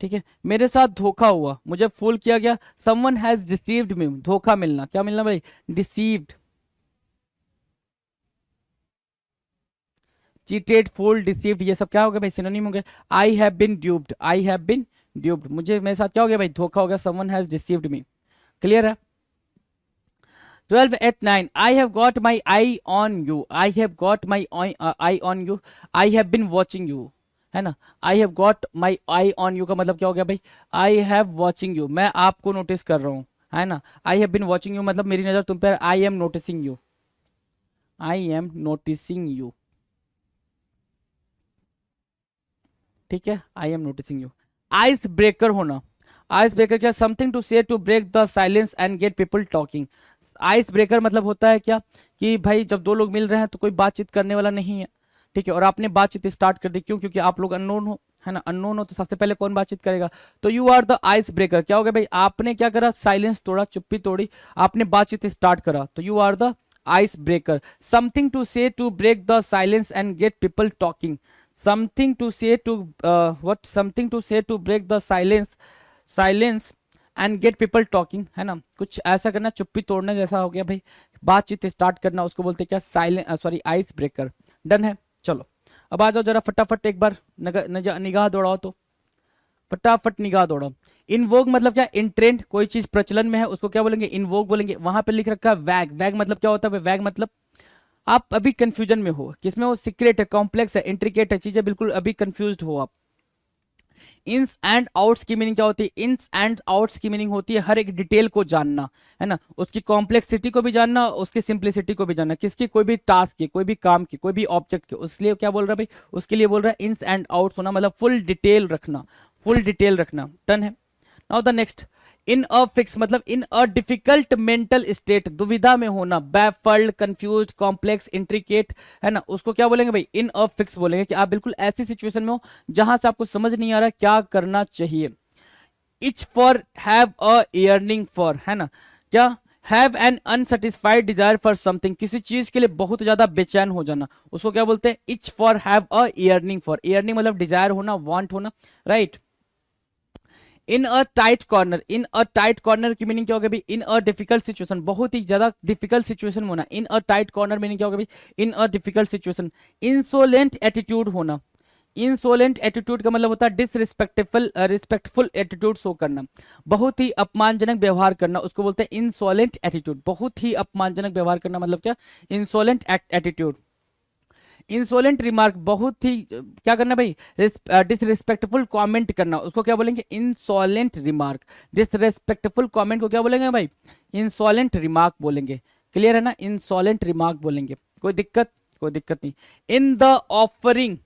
ठीक है, मेरे साथ धोखा हुआ, मुझे फूल किया गया। समवन हैज डिसीव्ड मी, धोखा मिलना, क्या मिलना भाई, डिसीव्ड, चीटेड, फूल, डिसीव्ड, ये सब क्या हो गया भाई, सिनोनिम हो गए। I have been duped, I have been duped, मुझे मेरे साथ क्या हो गया भाई, धोखा हो गया। Someone has deceived me. Clear है। 1289 I have got my I on you, I have got my I on you, I have been watching you, है ना। I have got my I on you का मतलब क्या हो गया भाई, I have watching you, मैं आपको नोटिस कर रहा हूँ, है ना। I have been watching you मतलब मेरी नजर तुम पर, I am noticing you, I am noticing you, ठीक है, I am noticing you. Ice breaker होना, आइस ब्रेकर क्या, something to say to break the silence and get people talking. Ice breaker मतलब होता है क्या, कि भाई जब दो लोग मिल रहे हैं तो कोई बातचीत करने वाला नहीं है, ठीक है, और आपने बातचीत स्टार्ट कर दी, क्यों, क्योंकि आप लोग अननोन हो, है ना, अननोन हो तो सबसे पहले कौन बातचीत करेगा, तो you are the ice breaker. क्या हो गया भाई, आपने क्या करा, साइलेंस तोड़ा, चुप्पी तोड़ी, आपने बातचीत स्टार्ट करा, तो you are the ice breaker. Something to say to break the silence and get people talking, something to say to what, something to say to break the silence, silence and get people talking, है ना, कुछ ऐसा करना, चुप्पी तोड़ने जैसा हो गया भाई, बातचीत स्टार्ट करना, उसको बोलते हैं क्या, silent, sorry, ice breaker. Done है। चलो अब आ जाओ जरा फटाफट एक बार निगाह दौड़ाओ तो, फटाफट निगाह दौड़ाओ। इनवोक मतलब क्या, इन ट्रेंड, कोई चीज प्रचलन में है उसको क्या बोलेंगे, इनवोक बोलेंगे। वहां पे लिख रखा है वैग, वैग मतलब क्या होता है, वैग मतलब आप अभी कंफ्यूजन में हो, किसमें हो, सीक्रेट है, कॉम्प्लेक्स है, इंट्रिकेट है, चीजें बिल्कुल अभी कंफ्यूज्ड हो आप। इन्स एंड आउट्स की मीनिंग क्या होती है, इन्स एंड आउट्स की मीनिंग होती है हर एक डिटेल को जानना, है ना, उसकी कॉम्प्लेक्सिटी को भी जानना, उसकी सिंप्लिसिटी को भी जानना, किसकी, कोई भी टास्क की, कोई भी काम की, कोई भी ऑब्जेक्ट की, उसलिए क्या बोल रहा है भाई, उसके लिए बोल रहा है इन्स एंड आउट्स होना, मतलब फुल डिटेल रखना, फुल डिटेल रखना। डन है। Now the next, in a fix मतलब in a difficult mental state, दुविधा में होना, बैफल्ड, कंफ्यूज, कॉम्प्लेक्स, इंट्रिकेट, है ना, उसको क्या बोलेंगे भाई, इन अ फिक्स बोलेंगे कि आप बिल्कुल ऐसी सिचुएशन में हो जहां से आपको समझ नहीं आ रहा क्या करना चाहिए। Itch for, have a yearning for, है ना, क्या, have an unsatisfied desire for something, किसी चीज के लिए बहुत ज्यादा बेचैन हो जाना, उसको क्या बोलते हैं, itch for have a yearning for, yearning मतलब डिजायर होना, वांट होना, right. In a tight corner, in a tight corner की मीनिंग क्या होगा भाई, इन अ डिफिकल्ट सिचुएशन, बहुत ही ज्यादा डिफिकल्ट सिचुएशन में होना, in a tight corner meaning क्या होगा भाई, in a difficult situation. Insolent attitude होना, इंसोलेंट एटीट्यूड का मतलब होता है डिसरिस्पेक्टफुल, रिस्पेक्टफुल एटीट्यूड शो करना, बहुत ही अपमानजनक व्यवहार करना, उसको बोलते हैं इंसोलेंट एटीट्यूड, बहुत ही अपमानजनक व्यवहार करना मतलब क्या, इंसोलेंट एटीट्यूड। इंसोलेंट रिमार्क, बहुत ही क्या करना भाई, डिसरिस्पेक्टफुल कमेंट करना, उसको क्या बोलेंगे, इंसोलेंट रिमार्क। डिसरिस्पेक्टफुल कमेंट को क्या बोलेंगे भाई, इंसोलेंट रिमार्क बोलेंगे। क्लियर है ना, इंसोलेंट रिमार्क बोलेंगे, कोई दिक्कत, कोई दिक्कत नहीं। In the offing,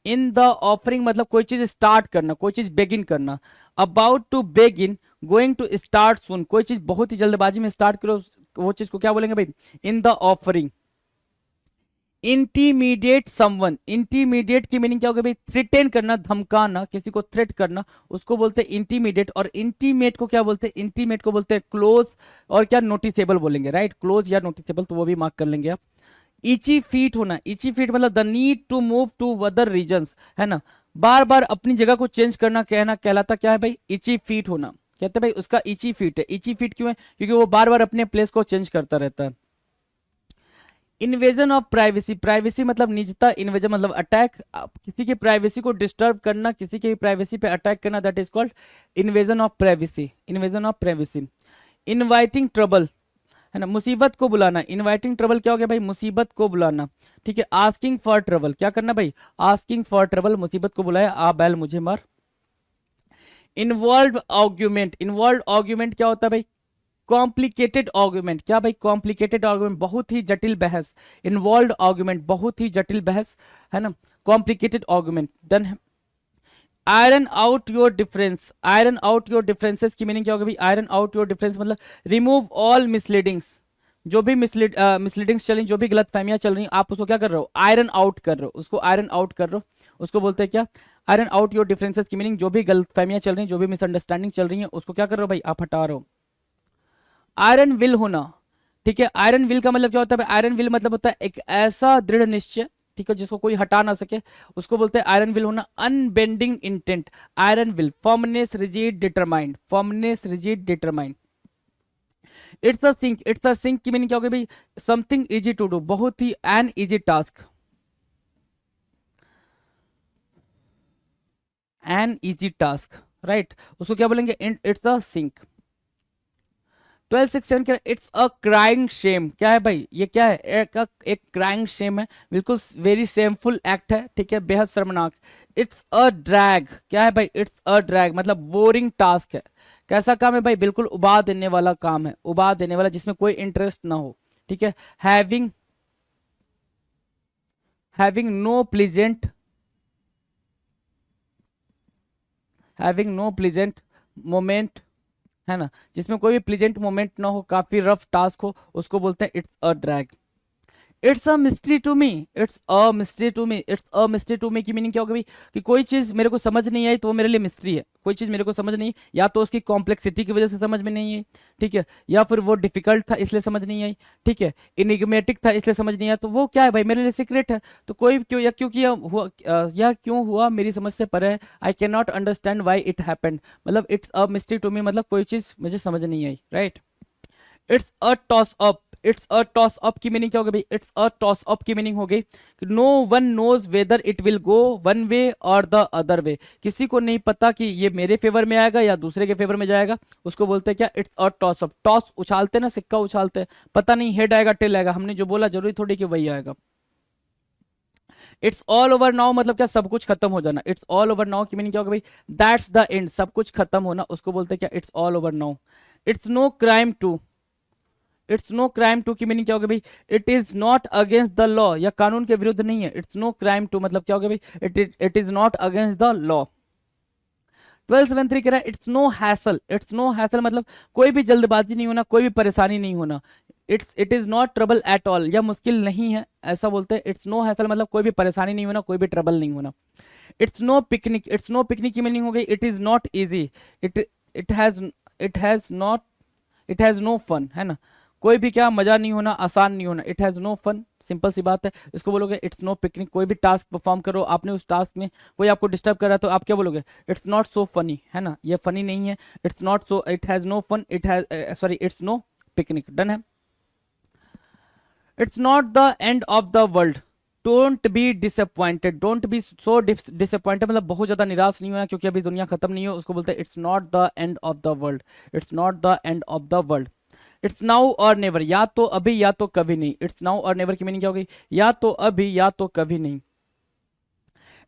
in the offing मतलब कोई चीज स्टार्ट करना, कोई चीज बेगिन करना। About to begin, going to start soon, कोई चीज बहुत ही जल्दबाजी में स्टार्ट करो, वो चीज को क्या बोलेंगे भाई, in the offering. Intermediate someone, intermediate की मीनिंग क्या होगा भाई, थ्रेटन करना, धमकाना, किसी को थ्रेट करना, उसको बोलते हैं इंटीमीडिएट। और इंटीमेट को क्या बोलते हैं, इंटीमेट को बोलते हैं क्लोज, और क्या नोटिसेबल बोलेंगे, राइट, क्लोज या नोटिसेबल, तो वो भी मार्क कर लेंगे आप। इची फीट होना, इची फीट मतलब the need to move to other regions, है ना, बार बार अपनी जगह को चेंज करना, कहना कहलाता क्या है भाई, इची फीट होना, कहते हैं भाई उसका इची फीट है। इची फीट क्यों है, क्योंकि वो बार बार अपने प्लेस को चेंज करता रहता है। इन्वेजन ऑफ प्राइवेसी, प्राइवेसी मतलब निजता, इन्वेजन मतलब अटैक, किसी की प्राइवेसी को डिस्टर्ब करना, किसी की प्राइवेसी पे अटैक करना, that is called invasion of privacy, invasion of privacy. Inviting trouble, है ना, मुसीबत को बुलाना, इनवाइटिंग ट्रबल क्या हो गया भाई, मुसीबत को बुलाना, ठीक है। आस्किंग फॉर ट्रबल, क्या करना भाई, आस्किंग फॉर ट्रबल, मुसीबत को बुलाया, आ बैल मुझे मार। इन्वॉल्व आर्ग्यूमेंट, इन्वॉल्व आर्ग्यूमेंट क्या होता है भाई, कॉम्प्लिकेटेड आर्गुमेंट, क्या भाई, कॉम्प्लिकेटेड आर्गुमेंट, बहुत ही जटिल बहस। इन्वॉल्व आर्गुमेंट, बहुत ही जटिल बहस, है ना, कॉम्प्लिकेटेड आर्गुमेंट। डन है। Iron out your difference, iron out your differences की मीनिंग क्या होगा भाई, आयरन आउट योर डिफरेंस मतलब रिमूव ऑल मिसलीडिंग्स, जो भी मिसलीडिंग्स चल रही, जो भी गलत फहमियां चल रही, आप उसको क्या कर रहे हो, आयरन आउट कर रहे हो, उसको आयरन आउट कर रहे हो, उसको बोलते हैं क्या, आयरन आउट योर डिफरेंसेस की मीनिंग जो भी गलत फहमियां चल रही, जो भी मिसअंडरस्टैंडिंग चल रही है, उसको क्या कर रहे हो भाई, आप हटा रहे हो। आयरन विल होना, ठीक है, आयरन विल का मतलब क्या होता है, आयरन विल मतलब होता है एक ऐसा दृढ़ निश्चय, ठीक है, जिसको कोई हटा ना सके, उसको बोलते हैं आयरन विल होना। Unbending intent, iron will, firmness, rigid, determined, firmness, rigid, determined. It's a cinch, it's a cinch की मीनिंग क्या होगी भाई, समथिंग इजी टू डू, बहुत ही an easy task, an easy task, right, उसको क्या बोलेंगे, इट्स अ सिंक। 1267 क्या, इट्स अ क्राइंग शेम, क्या है भाई, ये क्या है, एक क्राइंग शेम है, बिल्कुल वेरी शेमफुल एक्ट है, ठीक है, बेहद शर्मनाक। इट्स अ ड्रैग, क्या है भाई, इट्स अ ड्रैग मतलब बोरिंग टास्क है, कैसा काम है भाई, बिल्कुल उबा देने वाला काम है, उबा देने वाला, जिसमें कोई इंटरेस्ट ना हो, ठीक है। Having, having no pleasant, having no pleasant moment, है ना, जिसमें कोई भी प्लीजेंट मोमेंट ना हो, काफी रफ टास्क हो, उसको बोलते हैं it's a drag. It's a mystery to me, it's a mystery to me, it's a mystery to me की मीनिंग क्या होगी भाई, कि कोई चीज मेरे को समझ नहीं आई तो वो मेरे लिए मिस्ट्री है, कोई चीज मेरे को समझ नहीं, या तो उसकी कॉम्प्लेक्सिटी की वजह से समझ में नहीं आई, ठीक है, या फिर वो डिफिकल्ट था इसलिए समझ नहीं आई, ठीक है, इनिग्मेटिक था इसलिए समझ नहीं आया, तो वो क्या है भाई, मेरे लिए सीक्रेट है, तो कोई क्यों या क्योंकि यह क्यों हुआ मेरी समझ से परे है, I can not understand why it happened, मतलब it's a mystery to me मतलब कोई चीज मुझे समझ नहीं आई, right. It's a toss up, it's a toss up की मीनिंग क्या होगी भाई? इट्स अ टॉस अप की मीनिंग हो गई कि no one knows whether it will go one way और द अदर वे, किसी को नहीं पता कि ये मेरे फेवर में आएगा या दूसरे के फेवर में जाएगा, उसको बोलते हैं क्या? It's a toss up. Toss उछालते ना, सिक्का उछालते हैं, पता नहीं हेड आएगा टेल आएगा, हमने जो बोला जरूरी थोड़ी कि वही आएगा। इट्स ऑल ओवर नाउ मतलब क्या? सब कुछ खत्म हो जाना। इट्स ऑल ओवर नाउ की मीनिंग क्या होगा भाई? दैट्स द एंड, सब कुछ खत्म होना, उसको बोलते हैं क्या? It's all over now. It's no crime to, it's no crime to की मीनिंग क्या होगी भाई? It is not against the law, या कानून के विरुद्ध नहीं है। इट्स नो क्राइम टू मतलब क्या होगा भाई? It is not against the law. 1273 कह रहा है it's no hassle. It's no hassle मतलब कोई भी जल्दबाजी नहीं होना, कोई भी परेशानी नहीं होना। It is not trouble at all, या मुश्किल नहीं है, ऐसा बोलते हैं। इट्स नो हैसल मतलब कोई भी परेशानी नहीं होना, कोई भी ट्रबल नहीं होना। It's no picnic, it's no picnic की मीनिंग हो गई it is not easy. It it has it has not it has no fun, है ना? कोई भी क्या मजा नहीं होना, आसान नहीं होना। It has no fun, simple सी बात है। इसको बोलोगे इट्स नो पिकनिक। कोई भी टास्क परफॉर्म करो, आपने उस टास्क में कोई आपको डिस्टर्ब कर रहा है तो आप क्या बोलोगे? इट्स नॉट सो फनी, है ना? ये फनी नहीं है। It's not so, it has no fun, it has sorry it's no picnic. Done है। It's not the end of the world. Don't be disappointed, don't be so disappointed मतलब बहुत ज्यादा निराश नहीं होना क्योंकि अभी दुनिया खत्म नहीं हो, उसको बोलते हैं it's not the end of the world. It's not the end of the world. It's now और नेवर, या तो अभी या तो कभी नहीं। इट्स नाउ और नेवर की मीनिंग क्या हो गई? या तो अभी या तो कभी नहीं।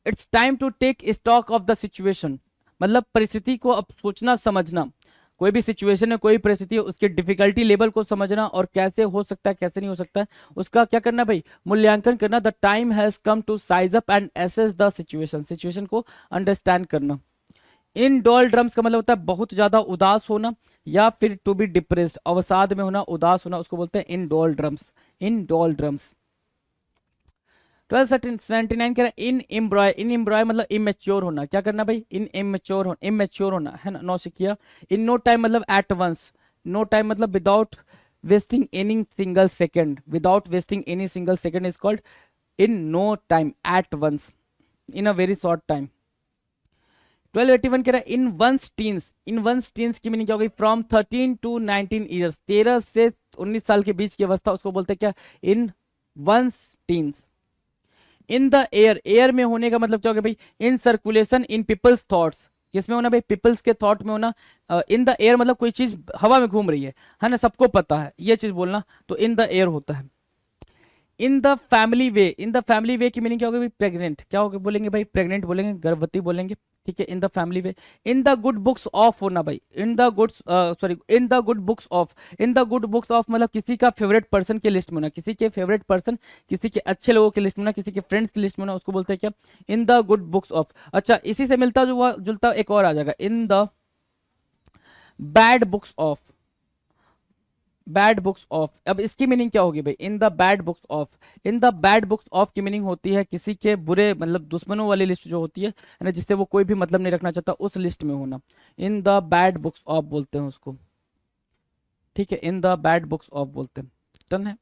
It's time to take stock of the situation मतलब परिस्थिति को अब सोचना समझना। कोई भी सिचुएशन है, कोई परिस्थिति है, उसके डिफिकल्टी लेवल को समझना और कैसे हो सकता है कैसे नहीं हो सकता है उसका क्या करना भाई? मूल्यांकन करना। The time has come to size up and assess the situation, situation को अंडरस्टैंड करना। इन डॉल ड्रम्स का मतलब होता है बहुत ज्यादा उदास होना, या फिर टू बी डिप्रेस्ड, अवसाद में होना, उदास होना, उसको बोलते हैं इन डॉल ड्रम्स। इन डॉल ड्रम्स। 1279 कह रहा है इन एम्ब्रॉय। इन एम्ब्रॉय मतलब इमेच्योर होना। क्या करना भाई? इन इमेच्योर होना, इमेच्योर होना, है ना? नौसिखिया। इन नो टाइम मतलब एट वंस। नो टाइम मतलब without wasting any single second. Without wasting any single second is called in no time at once, in a very short time. 1281 कह रहा है in one's teens. In one's teens की meaning क्या हो गई? From 13 to 19 years, 13 से 19 साल के बीच की अवस्था, उसको बोलते हैं क्या? In one's teens. In the air, air में होने का मतलब क्या हो गया भाई? In circulation in people's thoughts. किसमें होना भाई? पीपल्स के थॉट में होना। इन द एयर मतलब कोई चीज हवा में घूम रही है ना? सबको पता है ये चीज बोलना, तो इन द एयर होता है। In the family way, in the family way की मीनिंग क्या होगी भाई? प्रेग्नेंट। क्या होगा बोलेंगे भाई? प्रेग्नेंट बोलेंगे, गर्भवती बोलेंगे। ठीक है, in the family way. In the good books of होना भाई, in the good sorry in the good books of. In the good books of मतलब किसी का फेवरेट पर्सन के लिस्ट में होना, किसी के फेवरेट पर्सन, किसी के अच्छे लोगों की लिस्ट में होना, किसी के फ्रेंड्स की लिस्ट में होना, उसको बोलते हैं क्या? In the good books of. अच्छा, इसी से मिलता जुलता एक और आ जाएगा, in the bad books of. Bad books of, अब इसकी मीनिंग क्या होगी भाई? In the bad books of. In the bad books of की मीनिंग होती है किसी के बुरे मतलब दुश्मनों वाली लिस्ट जो होती है ना, जिससे वो कोई भी मतलब नहीं रखना चाहता, उस लिस्ट में होना। In the bad books of बोलते हैं उसको। ठीक है, in the bad books of बोलते हैं। डन है।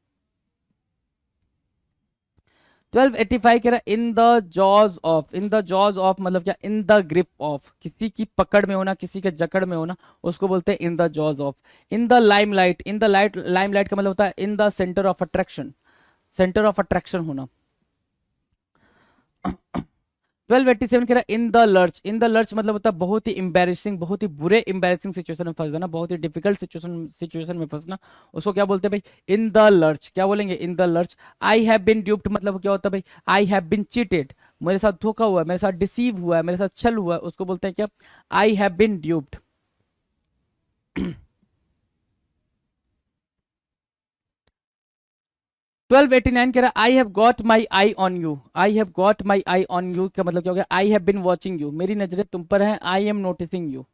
1285 कह रहा है in the jaws of. In the jaws of मतलब क्या? इन द ग्रिप ऑफ, किसी की पकड़ में होना, किसी के जकड़ में होना, उसको बोलते हैं in the jaws of. In the limelight. In the light, limelight का मतलब होता है in the centre of attraction, centre of attraction होना। 1287 कह रहा है in the lurch. In the lurch मतलब होता है बहुत ही एम्बैरेसिंग, बहुत ही बुरे एम्बैरेसिंग सिचुएशन में फंस जाना, बहुत ही डिफिकल्ट सिचुएशन में फंसना, उसको क्या बोलते हैं भाई? In the lurch. क्या बोलेंगे? In the lurch. I have been duped मतलब क्या होता है भाई? आई हैव बीन चीटेड, मेरे साथ धोखा हुआ है, मेरे साथ डिसीव हुआ है, मेरे साथ छल हुआ है, उसको बोलते हैं क्या? आई हैव बीन ड्यूप्ड। 1289 कह रहा है I have got my I on you. I have got my I on you का मतलब क्या हो गया? आई हैव बिन वॉचिंग यू, मेरी नजरें तुम पर हैं। आई am noticing you,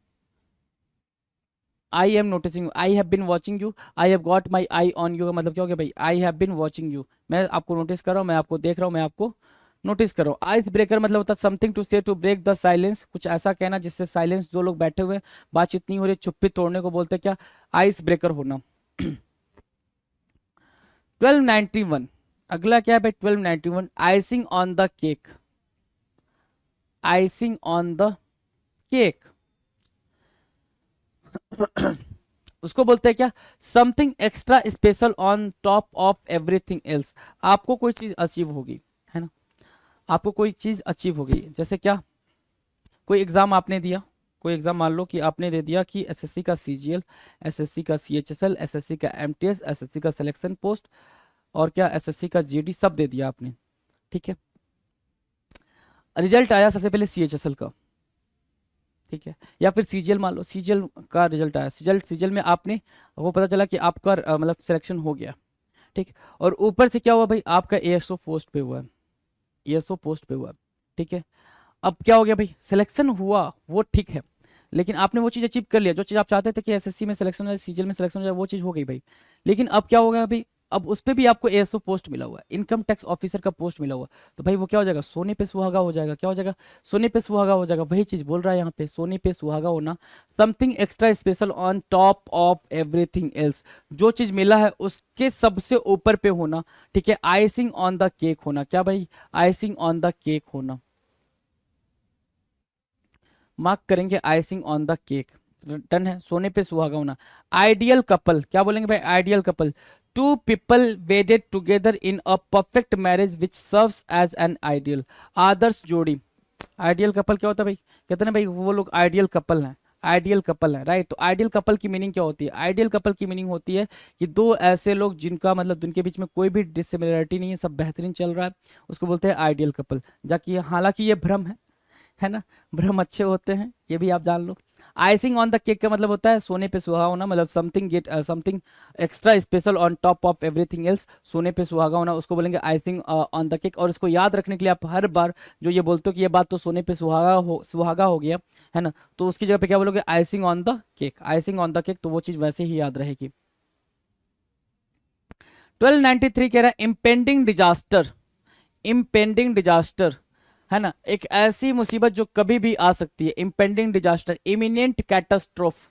I am noticing you. I have been watching you, I have got my I on you का मतलब क्या हो गया भाई? आई हैव बिन वॉचिंग यू, मैं आपको नोटिस कर रहा हूँ, मैं आपको देख रहा हूँ, मैं आपको नोटिस कर रहा हूँ। आइस ब्रेकर मतलब होता है something to say to break the silence, कुछ ऐसा कहना जिससे साइलेंस, जो लोग बैठे हुए हैं बातचीत नहीं हो रही, चुप्पी तोड़ने को बोलते हैं क्या? आइस ब्रेकर होना। 1291 अगला क्या है भाई? 1291 icing on the cake. Icing on the cake. उसको बोलते हैं क्या, something extra special on top of everything else. आपको कोई चीज अचीव होगी, है ना, आपको कोई चीज अचीव होगी, जैसे क्या, कोई एग्जाम आपने दिया, कोई एग्जाम मान लो कि आपने दे दिया कि एसएससी का सीजीएल, एसएससी का सीएचएसएल, एसएससी का एमटीएस, एसएससी का सिलेक्शन पोस्ट, और क्या एसएससी का जीडी, सब दे दिया आपने, ठीक है। रिजल्ट आया सबसे पहले सीएचएसएल का, ठीक है, या फिर सीजीएल मान लो, सीजीएल का रिजल्ट आया, सीजीएल में आपने, वो पता चला कि आपका मतलब सिलेक्शन हो गया, ठीक। और ऊपर से क्या हुआ भाई, आपका एएसओ पोस्ट पे हुआ है, एएसओ पोस्ट पे हुआ है, ठीक है। अब क्या हो गया भाई, सिलेक्शन हुआ वो ठीक है, लेकिन आपने वो चीज़ अचीव कर लिया, जो चीज़ आप चाहते थे कि एसएससी में सिलेक्शन हो जाए, सीजीएल में सिलेक्शन हो जाए, वो चीज़ हो गई भाई। लेकिन अब क्या होगा भाई, अब उस पर भी आपको एएसओ पोस्ट मिला हुआ है, इनकम टैक्स ऑफिसर का पोस्ट मिला हुआ है, तो भाई वो क्या हो जाएगा, सोने पे सुहागा हो जाएगा, क्या हो जाएगा, सोने पे सुहागा हो जाएगा। वही चीज़ बोल रहा है यहाँ पे, सोने पे सुहागा होना, something extra special on top of everything else, जो चीज़ मिला है उसके सबसे ऊपर पे होना, ठीक है, आइसिंग ऑन द केक होना, क्या भाई, आइसिंग ऑन द केक होना, मार्क करेंगे icing on the cake, done है, सोने पे सुहागा होना। आइडियल कपल, क्या बोलेंगे भाई, ideal couple, two people wedded together in a perfect marriage which serves as an ideal, आदर्श जोड़ी। आइडियल कपल क्या होता है भाई, कहते हैं भाई वो लोग आइडियल कपल हैं, आइडियल कपल है, राइट। तो आइडियल कपल की मीनिंग क्या होती है, आइडियल कपल की मीनिंग होती है कि दो ऐसे लोग जिनका मतलब जिनके बीच में कोई भी डिसिमिलरिटी नहीं है, सब बेहतरीन चल रहा है, उसको बोलते हैं आइडियल कपल। जाकि हालांकि ये भ्रम है ना, भ्रम अच्छे होते हैं, ये भी आप जान लो। आइसिंग ऑन द केक का मतलब होता है सोने पे सुहागा होना, मतलब something extra special on top of everything else, सोने पे सुहागा होना, उसको बोलेंगे आइसिंग ऑन द केक। और इसको याद रखने के लिए आप हर बार जो ये बोलते हो कि ये बात तो सोने पे सुहागा हो गया, है ना, तो उसकी जगह पे क्या बोलोगे, icing on the cake, icing on the cake, तो वो चीज वैसे ही याद रहेगी। 1293 कह रहा है इम्पेंडिंग डिजास्टर, इम्पेंडिंग डिजास्टर, है ना, एक ऐसी मुसीबत जो कभी भी आ सकती है, इम्पेंडिंग डिजास्टर, इमिनेंट कैटास्ट्रोफ,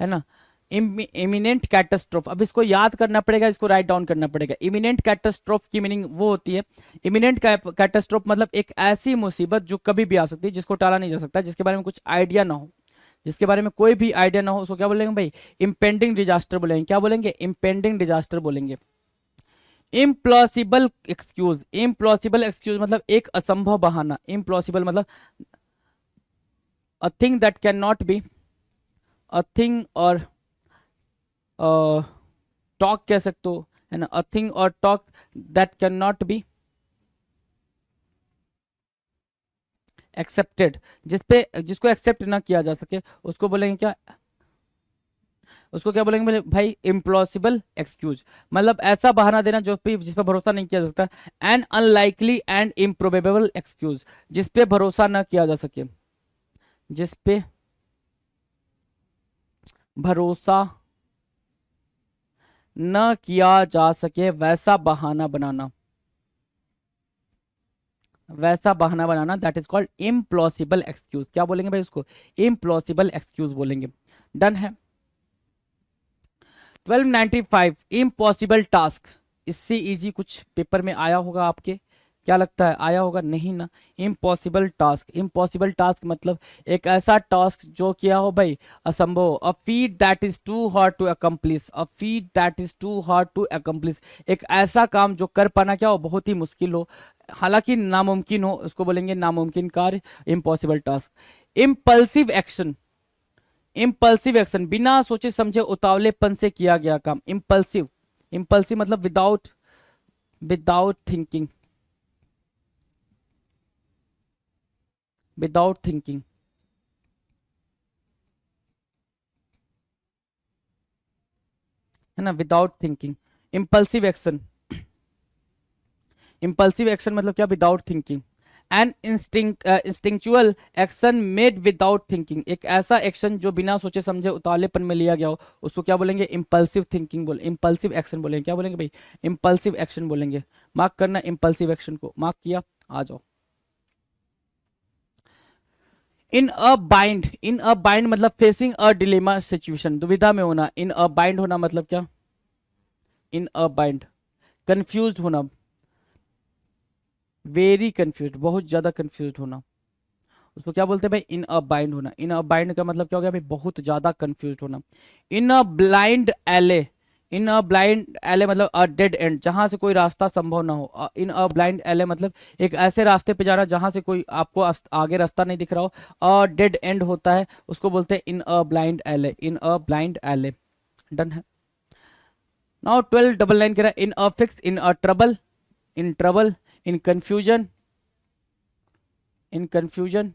है ना, इमिनेंट कैटास्ट्रोफ। अब इसको याद करना पड़ेगा, इसको राइट डाउन करना पड़ेगा। इमिनेंट कैटास्ट्रोफ की मीनिंग वो होती है, इमिनेंट कैटास्ट्रोफ मतलब एक ऐसी मुसीबत जो कभी भी आ सकती है, जिसको टाला नहीं जा सकता, जिसके बारे में कुछ आइडिया ना हो, जिसके बारे में कोई भी आइडिया ना हो, उसको क्या बोलेंगे भाई, इम्पेंडिंग डिजास्टर बोलेंगे। क्या बोलेंगे, इम्पेंडिंग डिजास्टर बोलेंगे। इम्प्लॉसिबल एक्सक्यूज, इम्प्लॉसिबल एक्सक्यूज मतलब एक असंभव बहाना, इम्प्लॉसिबल मतलब a thing that can not be, a thing और टॉक कह सकते हो, है ना, अ थिंग और talk that can not be accepted, जिसको एक्सेप्ट ना किया जा सके, उसको बोलेंगे क्या, उसको क्या बोलेंगे भाई, इम्प्लॉसिबल एक्सक्यूज, मतलब ऐसा बहाना देना जिस पर भरोसा नहीं किया जा सकता। An unlikely and improbable excuse, जिस पे भरोसा ना किया जा सके, जिस पे भरोसा न किया जा सके, वैसा बहाना बनाना, वैसा बहाना बनाना, दैट इज कॉल्ड इम्प्लॉसिबल एक्सक्यूज। क्या बोलेंगे भाई उसको, इम्प्लॉसिबल एक्सक्यूज बोलेंगे। डन है। 1295 इम्पॉसिबल टास्क, इससे इजी कुछ पेपर में आया होगा आपके, क्या लगता है आया होगा, नहीं ना। इम्पॉसिबल टास्क, इम्पॉसिबल टास्क मतलब एक ऐसा टास्क जो किया हो भाई असंभव, a feat that is too hard to accomplish, a feat that is too hard to accomplish, एक ऐसा काम जो कर पाना क्या हो, बहुत ही मुश्किल हो, हालांकि नामुमकिन हो, उसको बोलेंगे नामुमकिन कार्य, impossible task. Impulsive action, impulsive action बिना सोचे समझे उतावलेपन से किया गया काम, इम्पल्सिव, इम्पल्सिव मतलब without, without thinking, without thinking, है ना, without thinking. Impulsive action, impulsive action मतलब क्या, without thinking. An instinctual action made without thinking, एक ऐसा एक्शन जो बिना सोचे समझे उतावलेपन में लिया गया हो, उसको क्या बोलेंगे, इम्पल्सिव थिंकिंग बोले, इम्पल्सिव एक्शन बोलेंगे। क्या बोलेंगे भाई, इम्पल्सिव एक्शन बोलेंगे। मार्क करना इम्पल्सिव एक्शन को, मार्क किया, आ जाओ। इन अ बाइंड, इन अ बाइंड मतलब फेसिंग अ डिलेमा सिचुएशन, दुविधा में होना। इन अ बाइंड होना मतलब क्या, इन अ बाइंड कंफ्यूज होना, वेरी कंफ्यूज, बहुत ज्यादा कंफ्यूज होना, उसको क्या बोलते हैं भाई, इन अ बाइंड होना। इन अ बाइंड का मतलब क्या हो गया भाई, बहुत ज्यादा कंफ्यूज होना। In a blind alley, in a blind एले मतलब अ डेड एंड, जहां से कोई रास्ता संभव ना हो। इन अ ब्लाइंड एले मतलब एक ऐसे रास्ते पे जाना जहां से कोई आपको आगे रास्ता नहीं दिख रहा हो। अ डेड एंड होता है, उसको बोलते हैं इन a blind alley, in a blind alley. Done है। नाउ 1299 कह रहा है in a fix, in a trouble, in trouble, in confusion, in confusion,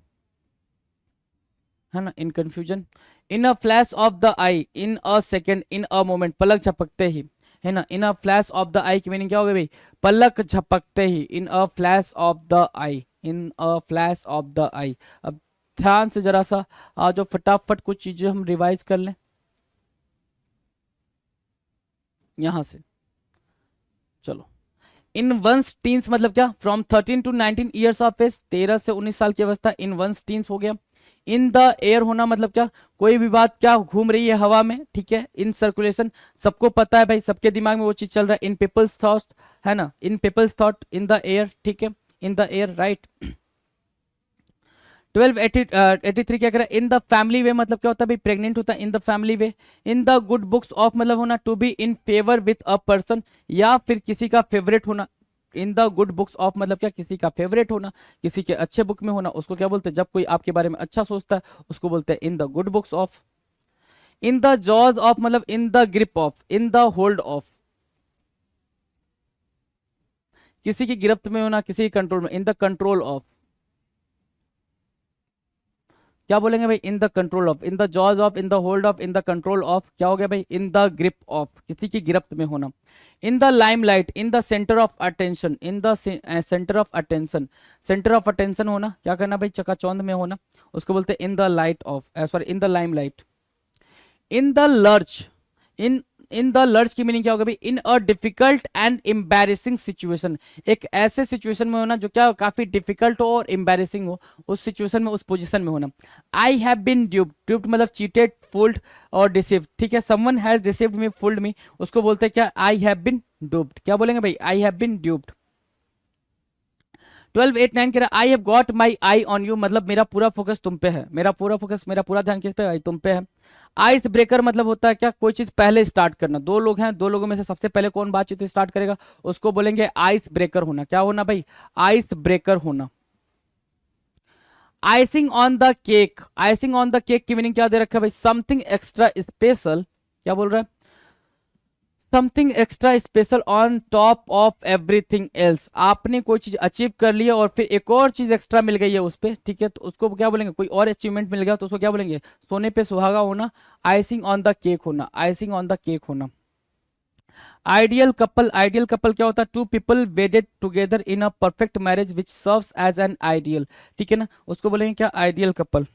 है ना, in confusion, in a flash of the eye, in a second, in a moment, पलक झपकते ही, है ना। In a flash of the eye की meaning क्या हो गई भाई, पलक झपकते ही, in a flash of the eye, in a flash of the आई। अब ध्यान से जरा सा आ जो फटाफट कुछ चीजें हम रिवाइज कर लें यहां से। चलो, इन वंस टीन्स मतलब क्या, from 13 to 19 years of age, 13 से 19 साल की अवस्था, इन वंस टीन्स हो गया। इन द एयर होना मतलब क्या, कोई भी बात क्या घूम रही है हवा में, ठीक है। इन सर्कुलेशन, सबको पता है भाई, सबके दिमाग में वो चीज चल रहा है। इन पीपल्स थॉट, है ना, in people's thought, in the air, ठीक है, इन द एयर, राइट। 1283 क्या कह रहा है, इन द फैमिली वे मतलब क्या होता है भाई, प्रेग्नेंट होता है, in the family way. In the good books of मतलब होना to be in favour with a person, या फिर किसी का फेवरेट होना। In the good books of मतलब क्या, किसी का फेवरेट होना, किसी के अच्छे बुक में होना, उसको क्या बोलते हैं, जब कोई आपके बारे में अच्छा सोचता है उसको बोलते हैं in the good books of. In the jaws of मतलब in the grip of, in the hold of, किसी की गिरफ्त में होना, किसी के कंट्रोल में, इन द कंट्रोल ऑफ। क्या बोलेंगे भाई, in the control of, in the jaws of, in the hold of, in the control of, क्या हो गया भाई, इन द ग्रिप ऑफ, किसी की गिरफ्त में होना। इन the limelight, in the centre of attention, in the centre of attention, centre of attention होना, क्या करना भाई, चकाचौंध में होना, उसको बोलते हैं in the light of, sorry in the limelight. In the lurch, in in the lurch की मीनिंग क्या होगा भाई, in a difficult and embarrassing situation, एक ऐसे सिचुएशन में होना जो क्या काफी डिफिकल्ट हो और एम्बैरेसिंग हो, उस सिचुएशन में, उस पोजीशन में होना। आई हैव बीन ड्यूप्ड, ड्यूप्ड मतलब चीटेड, फूल्ड और डिसीव्ड, ठीक है। Someone has deceived me, fooled me, उसको बोलते हैं क्या, आई हैव बीन ड्यूप्ड, क्या बोलेंगे भाई, आई हैव बीन ड्यूप्ड। 1289 कह रहा I have got my I on you मतलब मेरा पूरा फोकस तुम पे है, मेरा पूरा फोकस, मेरा पूरा ध्यान किस पे है, तुम पे है। आइस ब्रेकर मतलब होता है क्या, कोई चीज पहले स्टार्ट करना। दो लोग हैं, दो लोगों में से सबसे पहले कौन बातचीत स्टार्ट करेगा, उसको बोलेंगे आइस ब्रेकर होना। क्या होना भाई, आइस ब्रेकर होना। Icing on the cake, icing on the cake की मीनिंग क्या दे रखा है भाई, समथिंग एक्स्ट्रा स्पेशल, क्या बोल रहा है, something extra special on top of everything else, आपने कोई चीज अचीव कर लिया और फिर एक और चीज एक्स्ट्रा मिल गई है उस पर, ठीक है, तो उसको क्या बोलेंगे, कोई और अचीवमेंट मिल गया तो उसको क्या बोलेंगे, सोने पे सुहागा होना, आइसिंग ऑन द केक होना, आइसिंग ऑन द केक होना। आइडियल कपल, आइडियल कपल क्या होता है, two people wedded together in a perfect marriage which serves as an ideal, ठीक है ना, उसको बोलेंगे क्या, ideal couple.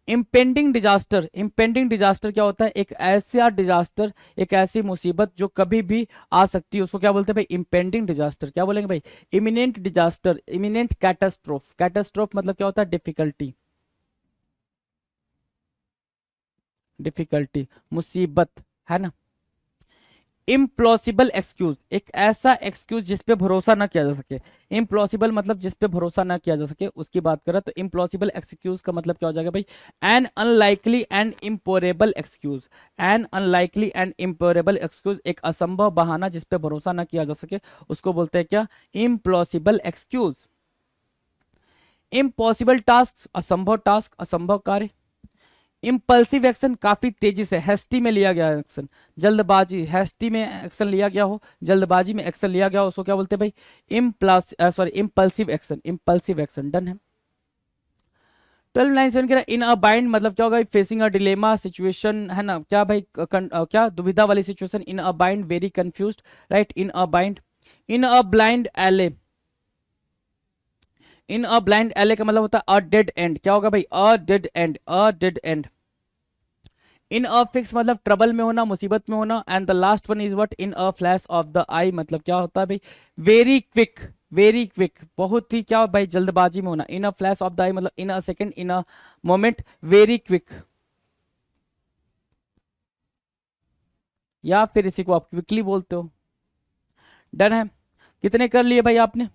Impending disaster, impending disaster क्या होता है, एक ऐसा डिजास्टर, एक ऐसी मुसीबत जो कभी भी आ सकती है, उसको क्या बोलते हैं भाई, इम्पेंडिंग डिजास्टर। क्या बोलेंगे भाई, imminent disaster, imminent catastrophe, catastrophe मतलब क्या होता है, डिफिकल्टी, डिफिकल्टी, मुसीबत, है ना। इम्प्लॉसिबल एक्सक्यूज, एक ऐसा एक्सक्यूज जिस पे भरोसा ना किया जा सके, इम्प्लॉसिबल मतलब जिस पे भरोसा ना किया जा सके, उसकी बात करें तो इम्प्लॉसिबल एक्सक्यूज का मतलब क्या हो जाएगा भाई, an unlikely and improbable excuse, an unlikely and improbable excuse, एक असंभव बहाना जिस पे भरोसा ना किया जा सके, उसको बोलते हैं क्या, इम्प्लॉसिबल एक्सक्यूज। इम्पॉसिबल टास्क, असंभव टास्क, असंभव कार्य। इम्पल्सिव एक्शन, काफी तेजी से, हेस्टी में लिया गया एक्शन, जल्दबाजी, हेस्टी में एक्शन लिया गया हो, जल्दबाजी में एक्शन लिया गया हो, उसको क्या बोलते हैं भाई, impulsive action, impulsive action. Done है। 1297 कह रहा इन अ बाइंड मतलब क्या होगा, फेसिंग अ डिलेमा सिचुएशन, है ना, क्या भाई क्या दुविधा वाली situation, in a bind very confused, right, in a bind. In a blind alley, in a blind एले का मतलब होता है अ डेड एंड, क्या होगा भाई, a dead end, a dead end. In a fix मतलब ट्रबल में होना, मुसीबत में होना। And the last one is what, in a flash of the eye मतलब क्या होता है भाई, वेरी क्विक, वेरी क्विक, बहुत ही क्या भाई, जल्दबाजी में होना। In a flash of the eye मतलब in a second, in a moment, very quick, या फिर इसी को आप क्विकली बोलते हो। डन है। कितने कर लिए भाई आपने,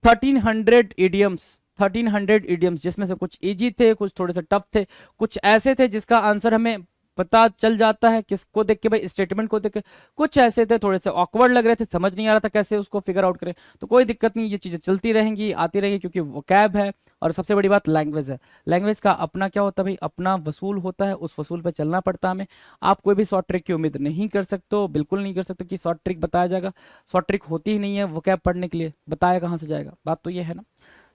1300 इडियम्स, 1300 इडियम्स, जिसमें से कुछ इजी थे, कुछ थोड़े से टफ थे, कुछ ऐसे थे जिसका आंसर हमें पता चल जाता है किसको देख के भाई, स्टेटमेंट को देख के। कुछ ऐसे थे थोड़े से ऑकवर्ड लग रहे थे, समझ नहीं आ रहा था कैसे उसको फिगर आउट करें। तो कोई दिक्कत नहीं, ये चीजें चलती रहेंगी, आती रहेंगी, क्योंकि वोकैब है। और सबसे बड़ी बात लैंग्वेज है। लैंग्वेज का अपना क्या होता है भाई, अपना वसूल होता है, उस वसूल पे चलना पड़ता है हमें। आप कोई भी शॉर्ट ट्रिक की उम्मीद नहीं कर सकते हो, बिल्कुल नहीं कर सकते कि शॉर्ट ट्रिक बताया जाएगा। शॉर्ट ट्रिक होती ही नहीं है वोकैब पढ़ने के लिए, बताया कहाँ से जाएगा। बात तो ये है ना,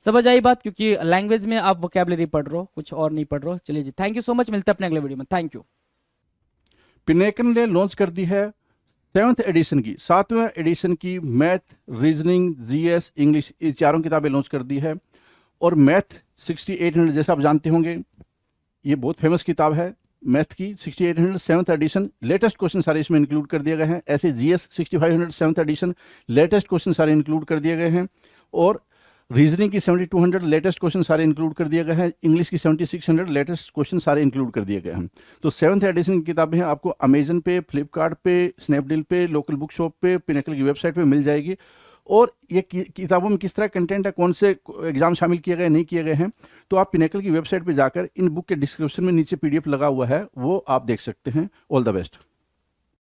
समझ आई बात, क्योंकि लैंग्वेज में आप वोकैबलरी पढ़ रहे हो, कुछ और नहीं पढ़ रहे हो। चलिए जी, थैंक यू सो मच, मिलते हैं अपने अगले वीडियो में, थैंक यू। पिनेकल ने लॉन्च कर दी है 7th एडिशन की, 7वें एडिशन की मैथ, रीजनिंग, जीएस, इंग्लिश, ये चारों किताबें लॉन्च कर दी है। और मैथ 6800 जैसा आप जानते होंगे, ये बहुत फेमस किताब है मैथ की। 6800 7th एडिशन, लेटेस्ट क्वेश्चन सारे इसमें इंक्लूड कर दिए गए हैं। ऐसे GS 6500 7th edition, latest question सारे इंक्लूड कर दिए गए हैं। और रीजनिंग की 7200 लेटेस्ट क्वेश्चन सारे इंक्लूड कर दिए गए हैं। इंग्लिश की 7600 लेटेस्ट क्वेश्चन सारे इंक्लूड कर दिए गए हैं। तो 7th एडिशन की किताबें हैं, आपको अमेजन पे, फ्लिपकार्ट पे, स्नैपडील पे, लोकल बुक शॉप पे, पिनेकल की वेबसाइट पे मिल जाएगी। और ये किताबों में किस तरह कंटेंट है, कौन से एग्जाम शामिल किए गए नहीं किए गए हैं, तो आप पिनेकल की वेबसाइट पे जाकर इन बुक के डिस्क्रिप्शन में नीचे पीडीएफ लगा हुआ है, वो आप देख सकते हैं। All the best.